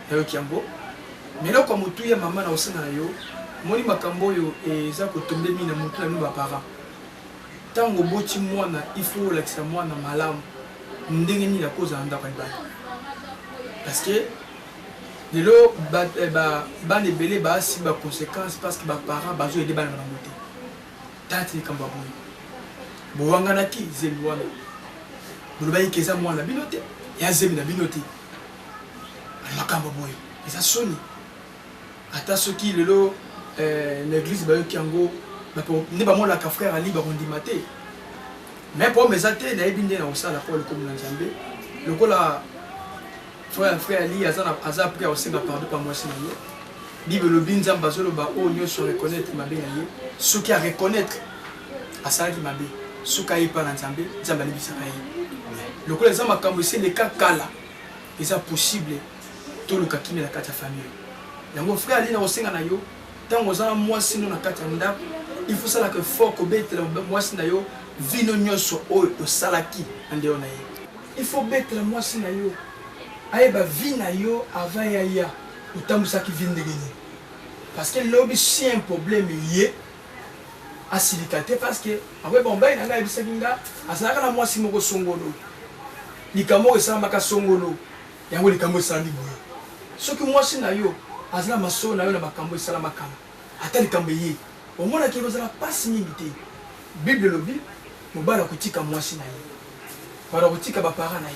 nayoki yango meloko ya motu ya mama na kosenga na yo moni makambo oyo eza kotombe mingi na motu na bino baparent ntango oboti mwana ifo olakisa mwana malamu ndenge nini akozala ndako ya libala parce que lelo bana ebele baasi baconséquence parce que baparent bazoyede bana na bango te tati likambo ya boye bowanganaki zemi wana bolobaki eza mwana bino te ya zemi na bino te makambo boye eza soni ata soki lelo na église bayoki yango nde bamonaka frère ali bakondima te mais problème eza te nayebi nde na kosala mpo lekomi na nzambe lokola frère ali aza prêt akosenga pardon pa mwasi na ye Bible lobi nzamba zoloba o nyonso reconnaître mabe na ye soki a reconnaître asalaki mabe soki ayepa na nzambe nzambe alebisaka ye lokola eza makambo eseleka kala eza possible toluka kimia na kati ya famille yango frère ali na kosenga na yo ntango oza na mwasi no na kati ya ndako il faut salaka fort kobetela mwasi na yo vino nyonso oyo osalaki na ndelo na ye il faut betela mwasi na yo ayeba vi na yo avant yaya utambusaki vi ndenge nini parce que lobi si un problème ye asilika te parce que akoyeba mobali na ngai ayebisaki nga azalaka na mwasi moko songolo likambo oyo esalamaka songolo yango likambo esalami boye soki mwasi na yo azala masolo na yo na makambo esalamaka ata likambo ye omonaki kozala mpasi mingi te bible elobi mobali akotika mwasi na ye wala kotika bapara na ye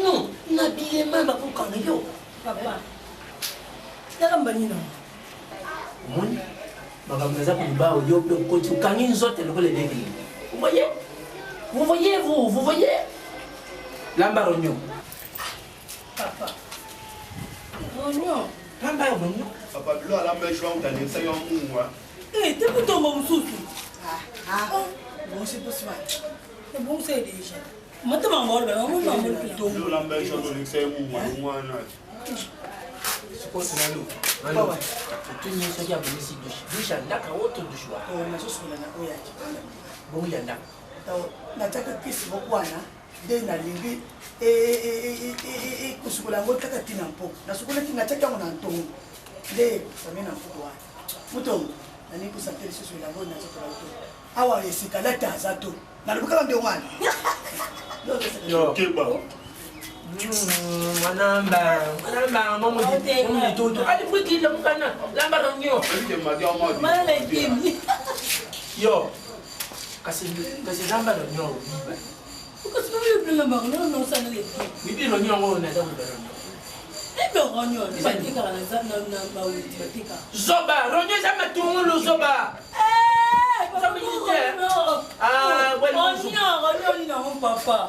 non nabilema bakokanga yo papa nakamba nini omoni makambo eza koliba oyo mpe okoti okangi nzote lokola eleki vous voyez lamba rognon papa rognon lamba ya rognon papa bilo alamba eshwa utanisa yo mungwa te kutomba mususu bon c'est possible c'est bon c'est déjà matama ngolbe ngolbe bilo alamba eshwa utanisa yo mungwa mwana suppose nalo nalo tu ni soki abonisi douche ndaka woto douche wa nasosola na oya bongo ya ndaka nataka kisi bokwana nde nalingi kosukola yango kaka ntina mpo nasukolaki natiaki yango na ntongo nde sami na mpuku wana mutongo nalingi kosante lisusu elango nazokola to awa esika lati aza to nalobi kaka nde wana manamba momoditoto alipwikile mukana lamba ronyo yo kasi lamba ronyo bibi ronyo ngo naza zoba ronyo eza matungulu zoba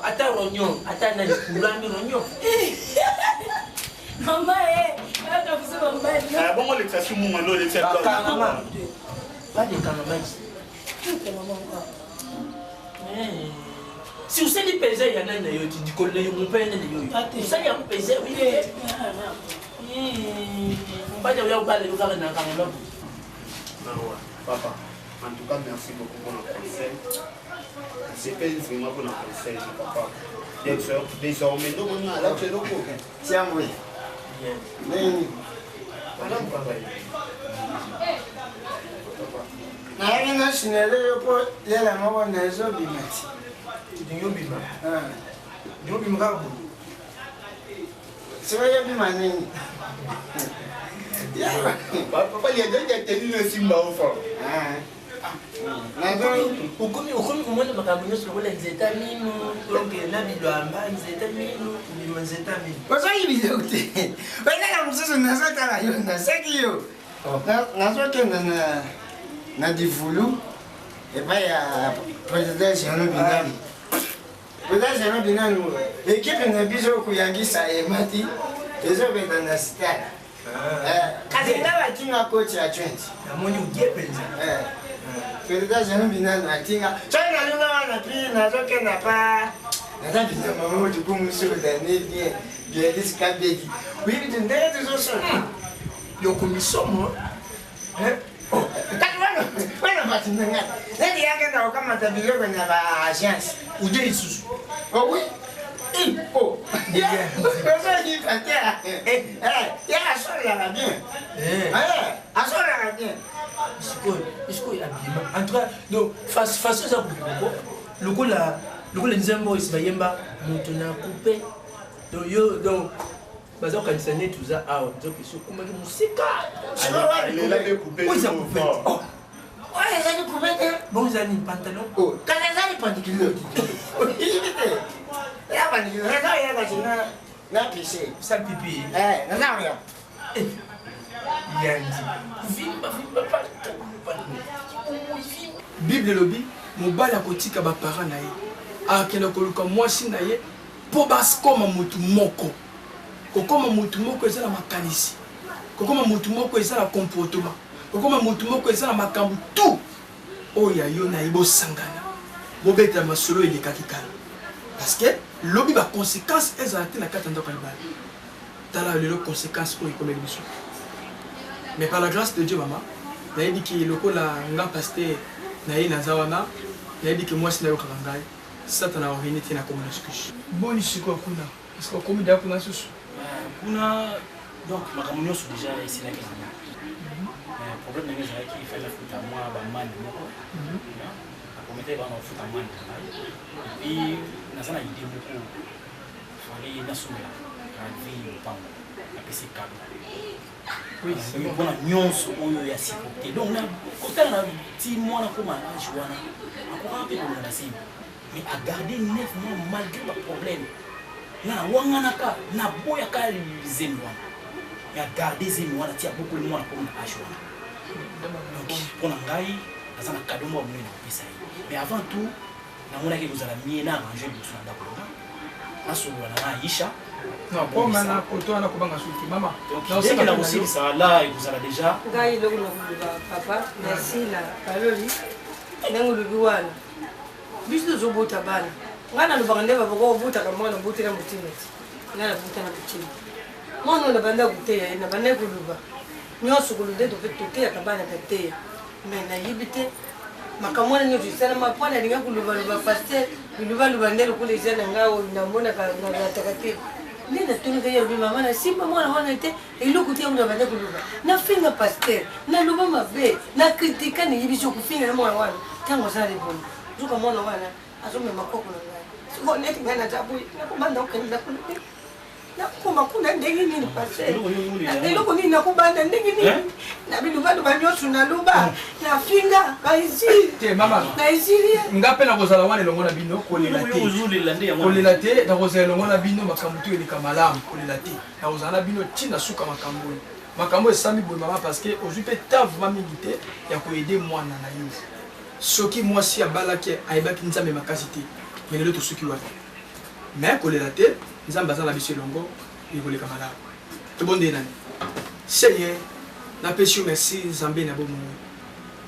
ata ronyo ata na likulami ronyo bongo lekisasi munga ndo lekisakangama si usali peza ya nani na yo dikolo na yo mopene na yo usali ya peza mobali oya obala yo kaka na kangama papa en tout cas merci beaucoup pour le conseil c'est pas vraiment pour le conseil papa désormais donc on a là tu es loco tiens oui nini nayaki nasinele yo mpo lela moko na ezobima ti ndingobima ndingobima kaka boye soki yobima nini papa liajoki teni na simba ofa okomi komona makambo nyonso lokola nzeta mino donc na bilwamba nzeta mino bima nzeta mino ozoki biloko te oelaka mosusu nazotala yo naseki yo nazokende na divulu epai ya président Jean Binani président Jean Binani ekipe na biso okuyangisa emati ezobeta na stade kasi nga batinga coach ya 20 namoni ugie mpenza président Jean Binani atinga soki nalinga wana pi nazokenda pa naza bina mama otikumusudane bien diskabeki wibitu ndenge tozosona yokomisomo kati wana batinanga neti yakenda kokamata biloko na baagence ude lisusu oui ozoki patea asolelaka bien asolelaka bien isikoyo abima en tout cas donc façon eza kokoko lokola nzembo esi bayemba moto na coupe donc yo donc baza kokanisa neti oza awa nzoki sokumaki mosika oza coupe oyo ezali coupe te bon ezali pantalon kaka ezali pandikiloki ya pandikiloki naza oyakasi na pise sa pipi naza oya yandi bible elobi mobali akotika bapara na ye akende koluka mwasi na ye mpo bakoma motu moko kokoma motu moko eza na makanisi kokoma motu moko eza na comportement kokoma motu moko eza na makambo tout oyo yo na ibo sangana bobeta masolo elekaki kala parce que lobi ba conséquence ezala te na kati ya ndako ya libala tala lelo conséquence oyo ekomeli biso mais par la grâce de Dieu maman nayebi ki lokola nga pasteur naye naza wana nayebi ki mwasi nayokaka ngai satana aoreni te na komona sukusu boni sikoyo kuna parce que okomi daya kuna susu kuna donc makambo nyonso déjà esilaki na nga problème na ngai ezalaki ifali afuta mwa bamani moko akomete bana ofuta mani na ngai epuis naza na ide moko fali nasomela ravi lopango apesi kado mpona nyonso oyo ya siko te donc kotala na ti mwana koma na age wana akokaka mpe kolonga na sima mais agarde 9 mois malgré baproblème na wanganaka na boyaka zemi wana ya garde zemi wana tia bokoli mwana koma na age wana donc mpona ngai aza na kado mwa monene na kopesa ye mais avant tout namonaki kozala mie na arrange liboso na ndako lona nasolola na aisha non koma na koto wana kobanga suki mama ndenge na kosilisa la ekozala déjà ngai eloko na koloba papa merci na paloli ndenge olobi wana biso tozobota bana ngai nalobaka nde baboko obotaka mwana obotela motima ti ngai nabota na motima mwana oyo nabanda koteya ye nabanda koloba nyonso kolonde toteyaka bana tateya mais nayebi te makambo wana nyonso esalama mpo nalinga kolobaloba paster bilobaloba nde lokola eza na ngai oyo namonaka nalataka te nde natonaka ye lobi mama nasimba mwana wana te eloko te yango nabanda koloba nafinga paster naloba mabe nakritika nayebi so kofinga na mwana wana ntango aza lebona zuka mwana wana azomema koko na ngai siko neti ngai nazaboyi nakobanda okendela kolobe nakoma kuna ndenge nini paster eloko nini nakobanda ndenge nini na bilobaloba nyonso naloba nafinga naisili te mama naisili nga mpe nakozala wana elongo na bino kolela te nakozala elongo na bino makambo to eleka malamu kolela te nakozala na bino ntina suka makambo oyo makambo esami boye mama parce que ozwi mpe ta vraimen mingi te ya koyede mwana na yo soki mwasi abalaki ayebaki nzambe makasi te me lelo tosuki wana me kolela te nzambe aza na biso elongo ekoleka malamu tobondeli nani seigneur napesi yo merci nzambe na bomoi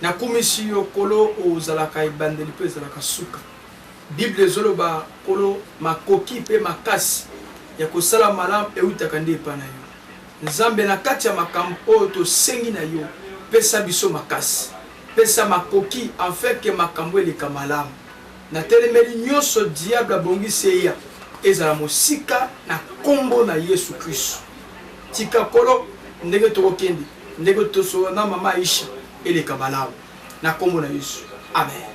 nakumisi yo kolo ozalaka ebandeli mpe ezalaka suka bible ezoloba kolo makoki mpe makasi ya kosala malamu eutaka nde epa na yo nzambe na kati ya makambo oyo tosengi na yo pesa biso makasi pesa makoki afin ke makambo eleka malamu natelemeli nyonso diable abongisi eya ezala mosika na kombo na Yesu Kristo tika kolo ndenge tokokende ndenge tosola na mama Aisha eleka malamu na kombo na Yesu amen.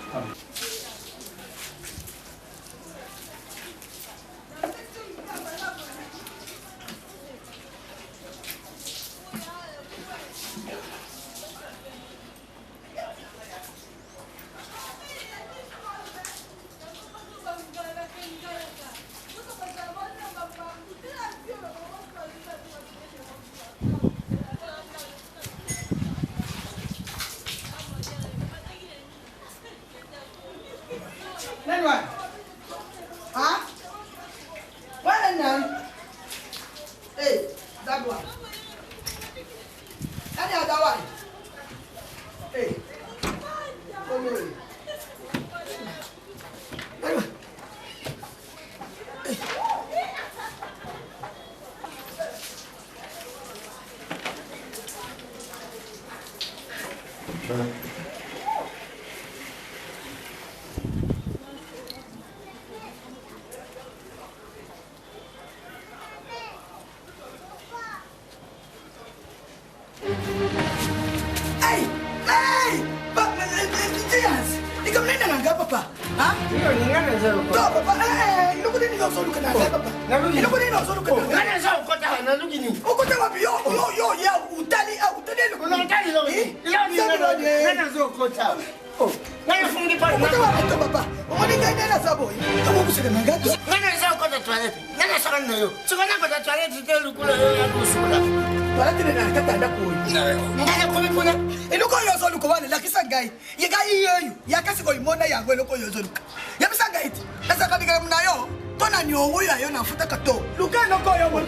tona nyongo ya yo na futa kato luka noko yo mo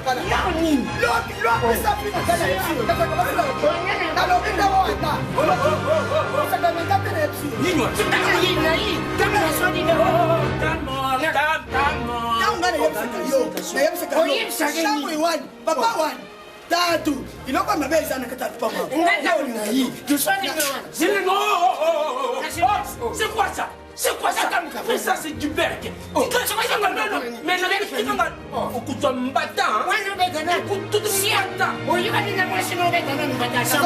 kala ya nini lo pesa pina kala ya na lo pinda wata saka mengate na epsi nini wa na hii kama na swali na ngana yepseka yo shangwe wani papa wani tatu inoko mabeza na katatu papa na hii tuswali na zile no c'est quoi ça? C'est quoi ça? Mais ça c'est du berg. Mais je vais te dire, au coup de mbata, écoute tout de suite. Oui, il va dire moi c'est mon bête, non mbata. C'est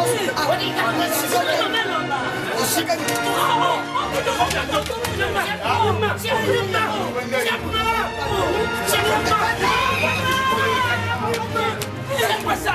quoi ça?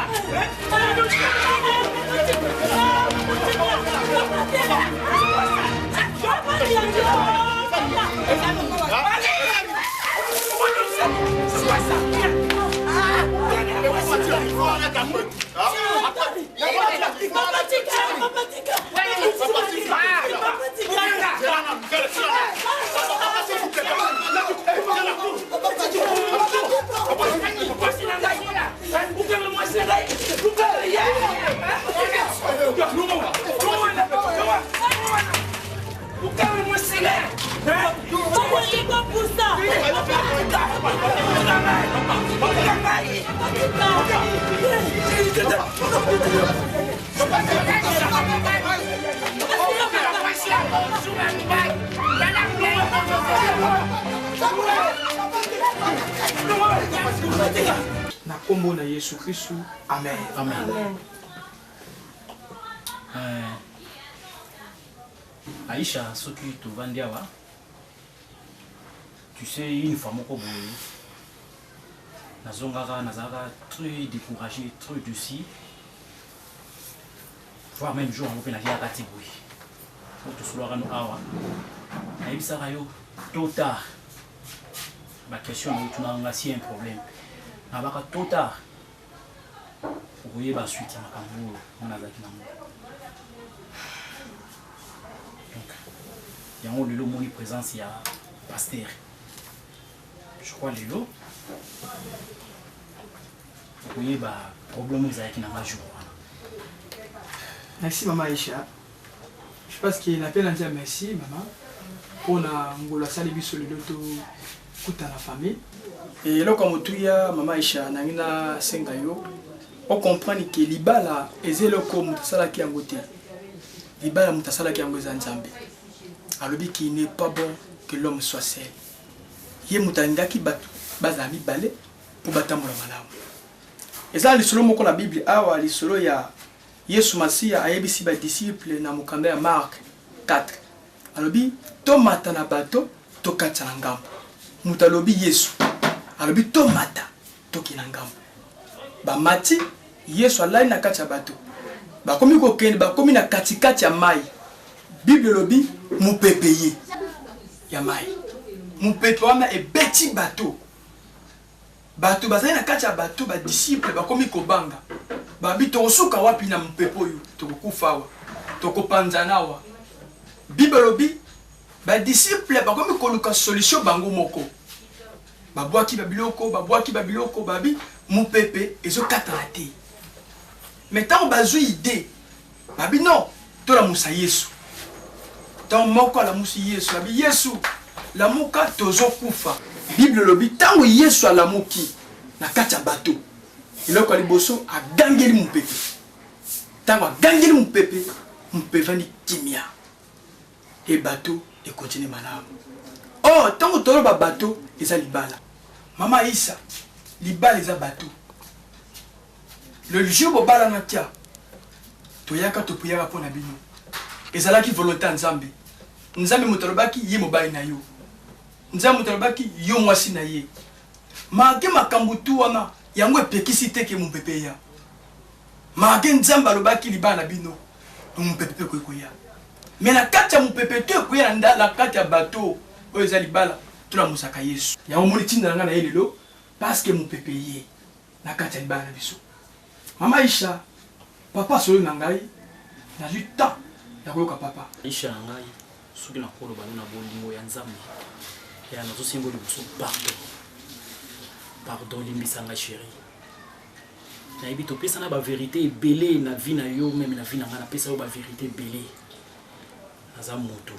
Na kombo na Yesu Kristu. Amen. Amen. Aïcha, ce qui te vend diawa. Tu sais, une fois mon cobo, Nazongara, Nazara, très découragé, très dessus. Voire même jour, on peut la vie à catégorie. Pour tout cela, nous awa. Aïe, ça va tôt ou tard. Ma question est tu n'as si un problème. Nabaka tôt ou tard. Vous voyez, la suite, il y a un cambo, on a zaki nambo. Donc, il y a un lelo moni présence, il y a pasteur. Je crois lelo. Vous voyez, le problème, c'est qu'il y a un jour. Merci maman Aïcha. Je pense qu'il a appelé à dire merci maman. Pour la ngola sali biso le doto kuta la famille. Et là comme tu ya maman Aïcha nangina sengayo. On comprend que libala ezelo comme sala ki angote. Libala mutasala ki angoza nzambe. Alobi qui n'est pas bon que l'homme soit seul. Ye mutanga ki batu bazami balé pour batambola malamu. Et ça le solo moko la Bible awa le solo ya Yesu Masia ayebisi ba disciple na mukanda ya Mark 4. Alobi tomata na bato tokata na ngambo. Mutalobi Yesu. Alobi tomata tokina ngambo. Ba mati Yesu alai na kati ya bato. Ba komi ko kende ba komi na katikati ya mai. Bible lobi mupepeye ya mai. Mupepe wana ebeti bato. Bato bazali na kati ya bato ba disciple ba komi ko banga. Babi tokosuka wapi na mpepo yu tokokufa wa tokopanzana wa Bible lobi ba disciple ba komi koluka solution bango moko babwaki babiloko babi mupepe ezokata na te mais tant bazui idée babi non to la musa Yesu tant moko la musi Yesu babi Yesu la muka tozokufa Bible lobi tant Yesu la muki na kati ya bato iloko liboso a gangeli mupepe tango a gangeli mupepe vani kimia et bateau et continue malamu oh tango tolo ba bateau eza libala mama Isa libala eza bateau le jour bo bala na tia to yaka to puyaka pona bino ezala ki volonté nzambe nzambe motolobaki ye mobali na yo nzambe motolobaki yo mwasi na ye maake makambutu wana yango epekisi te ke mupepe ya maake nzambe alobaki libala na bino mupepe koya mais na kati ya mupepe to koya na kati ya bateau oyo eza libala tula musaka Yesu yango moni tinda nga na ye lelo parce que mupepe ye na kati ya libala na biso mama Aïcha papa solo na ngai na ju temps ya koyoka papa Aïcha na ngai soki na koloba na bolingo ya nzambe ya nazosengo liboso pardon limbisanga chéri nayebi topesana bavérité ebele na vie na yo meme na vie na ngai napesa yo bavérité ebele naza moto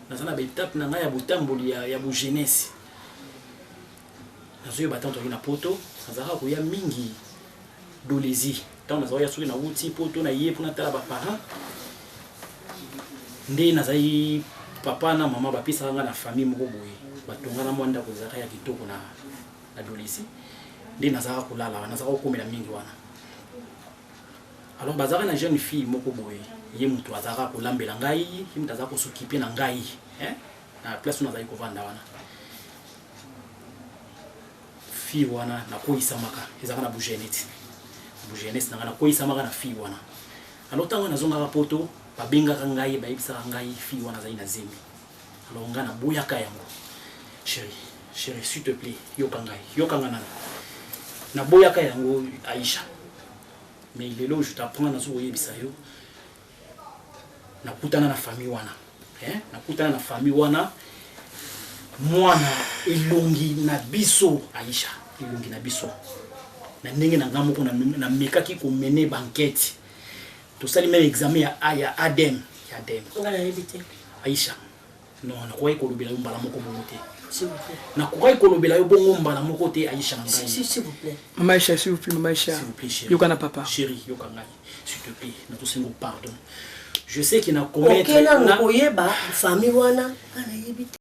naza na baétape na ngai ya botamboli ya bojeunesse nazoyeba ntango toki na poto nazalaka koya mingi dolezi ntango nazoya soki nauti poto na ye mpona tala baparent nde nazali papa na mama bapesaka nga na famille moko boye batongana mwa ndako ezalaka ya kitoko na dolezi nde nazalaka kolala wana nazalaka kokomela mingi wana alors bazalaka na jeune fille moko boye ye moto azalaka kolambela ngai ye moto azalaka kosokipe na ngai na place oyo nazali kovanda wana fille wana nakoyisamaka ezalaka na bugenete na nga nakoyisamaka na fille wana alors ntango nazongaka poto babengaka ngai bayebisaka ngai fille wana azali na zemi alors nga naboyaka yango chéri s'il te plaît yokanga nana naboyaka yango Aïcha mais lelo je t'apprends nazo koyebisa yo nakutana na famille wana mwana elongi na biso Aïcha elongi na biso na ndenge na ngamoko na mekaki komene banquette tosali même examen ya ADEM Aïcha non nakoki kolobela yo mbala moko bongo te nakoki kolobela yo bongo mbala moko te Aïcha ngai s'il vous plaît Maman Aïcha s'il vous plaît chérie yokana papa chérie yokanga s'il te plaît na tosengo pardon je sais qu'il na commettre na koyeba famille wana ana yebite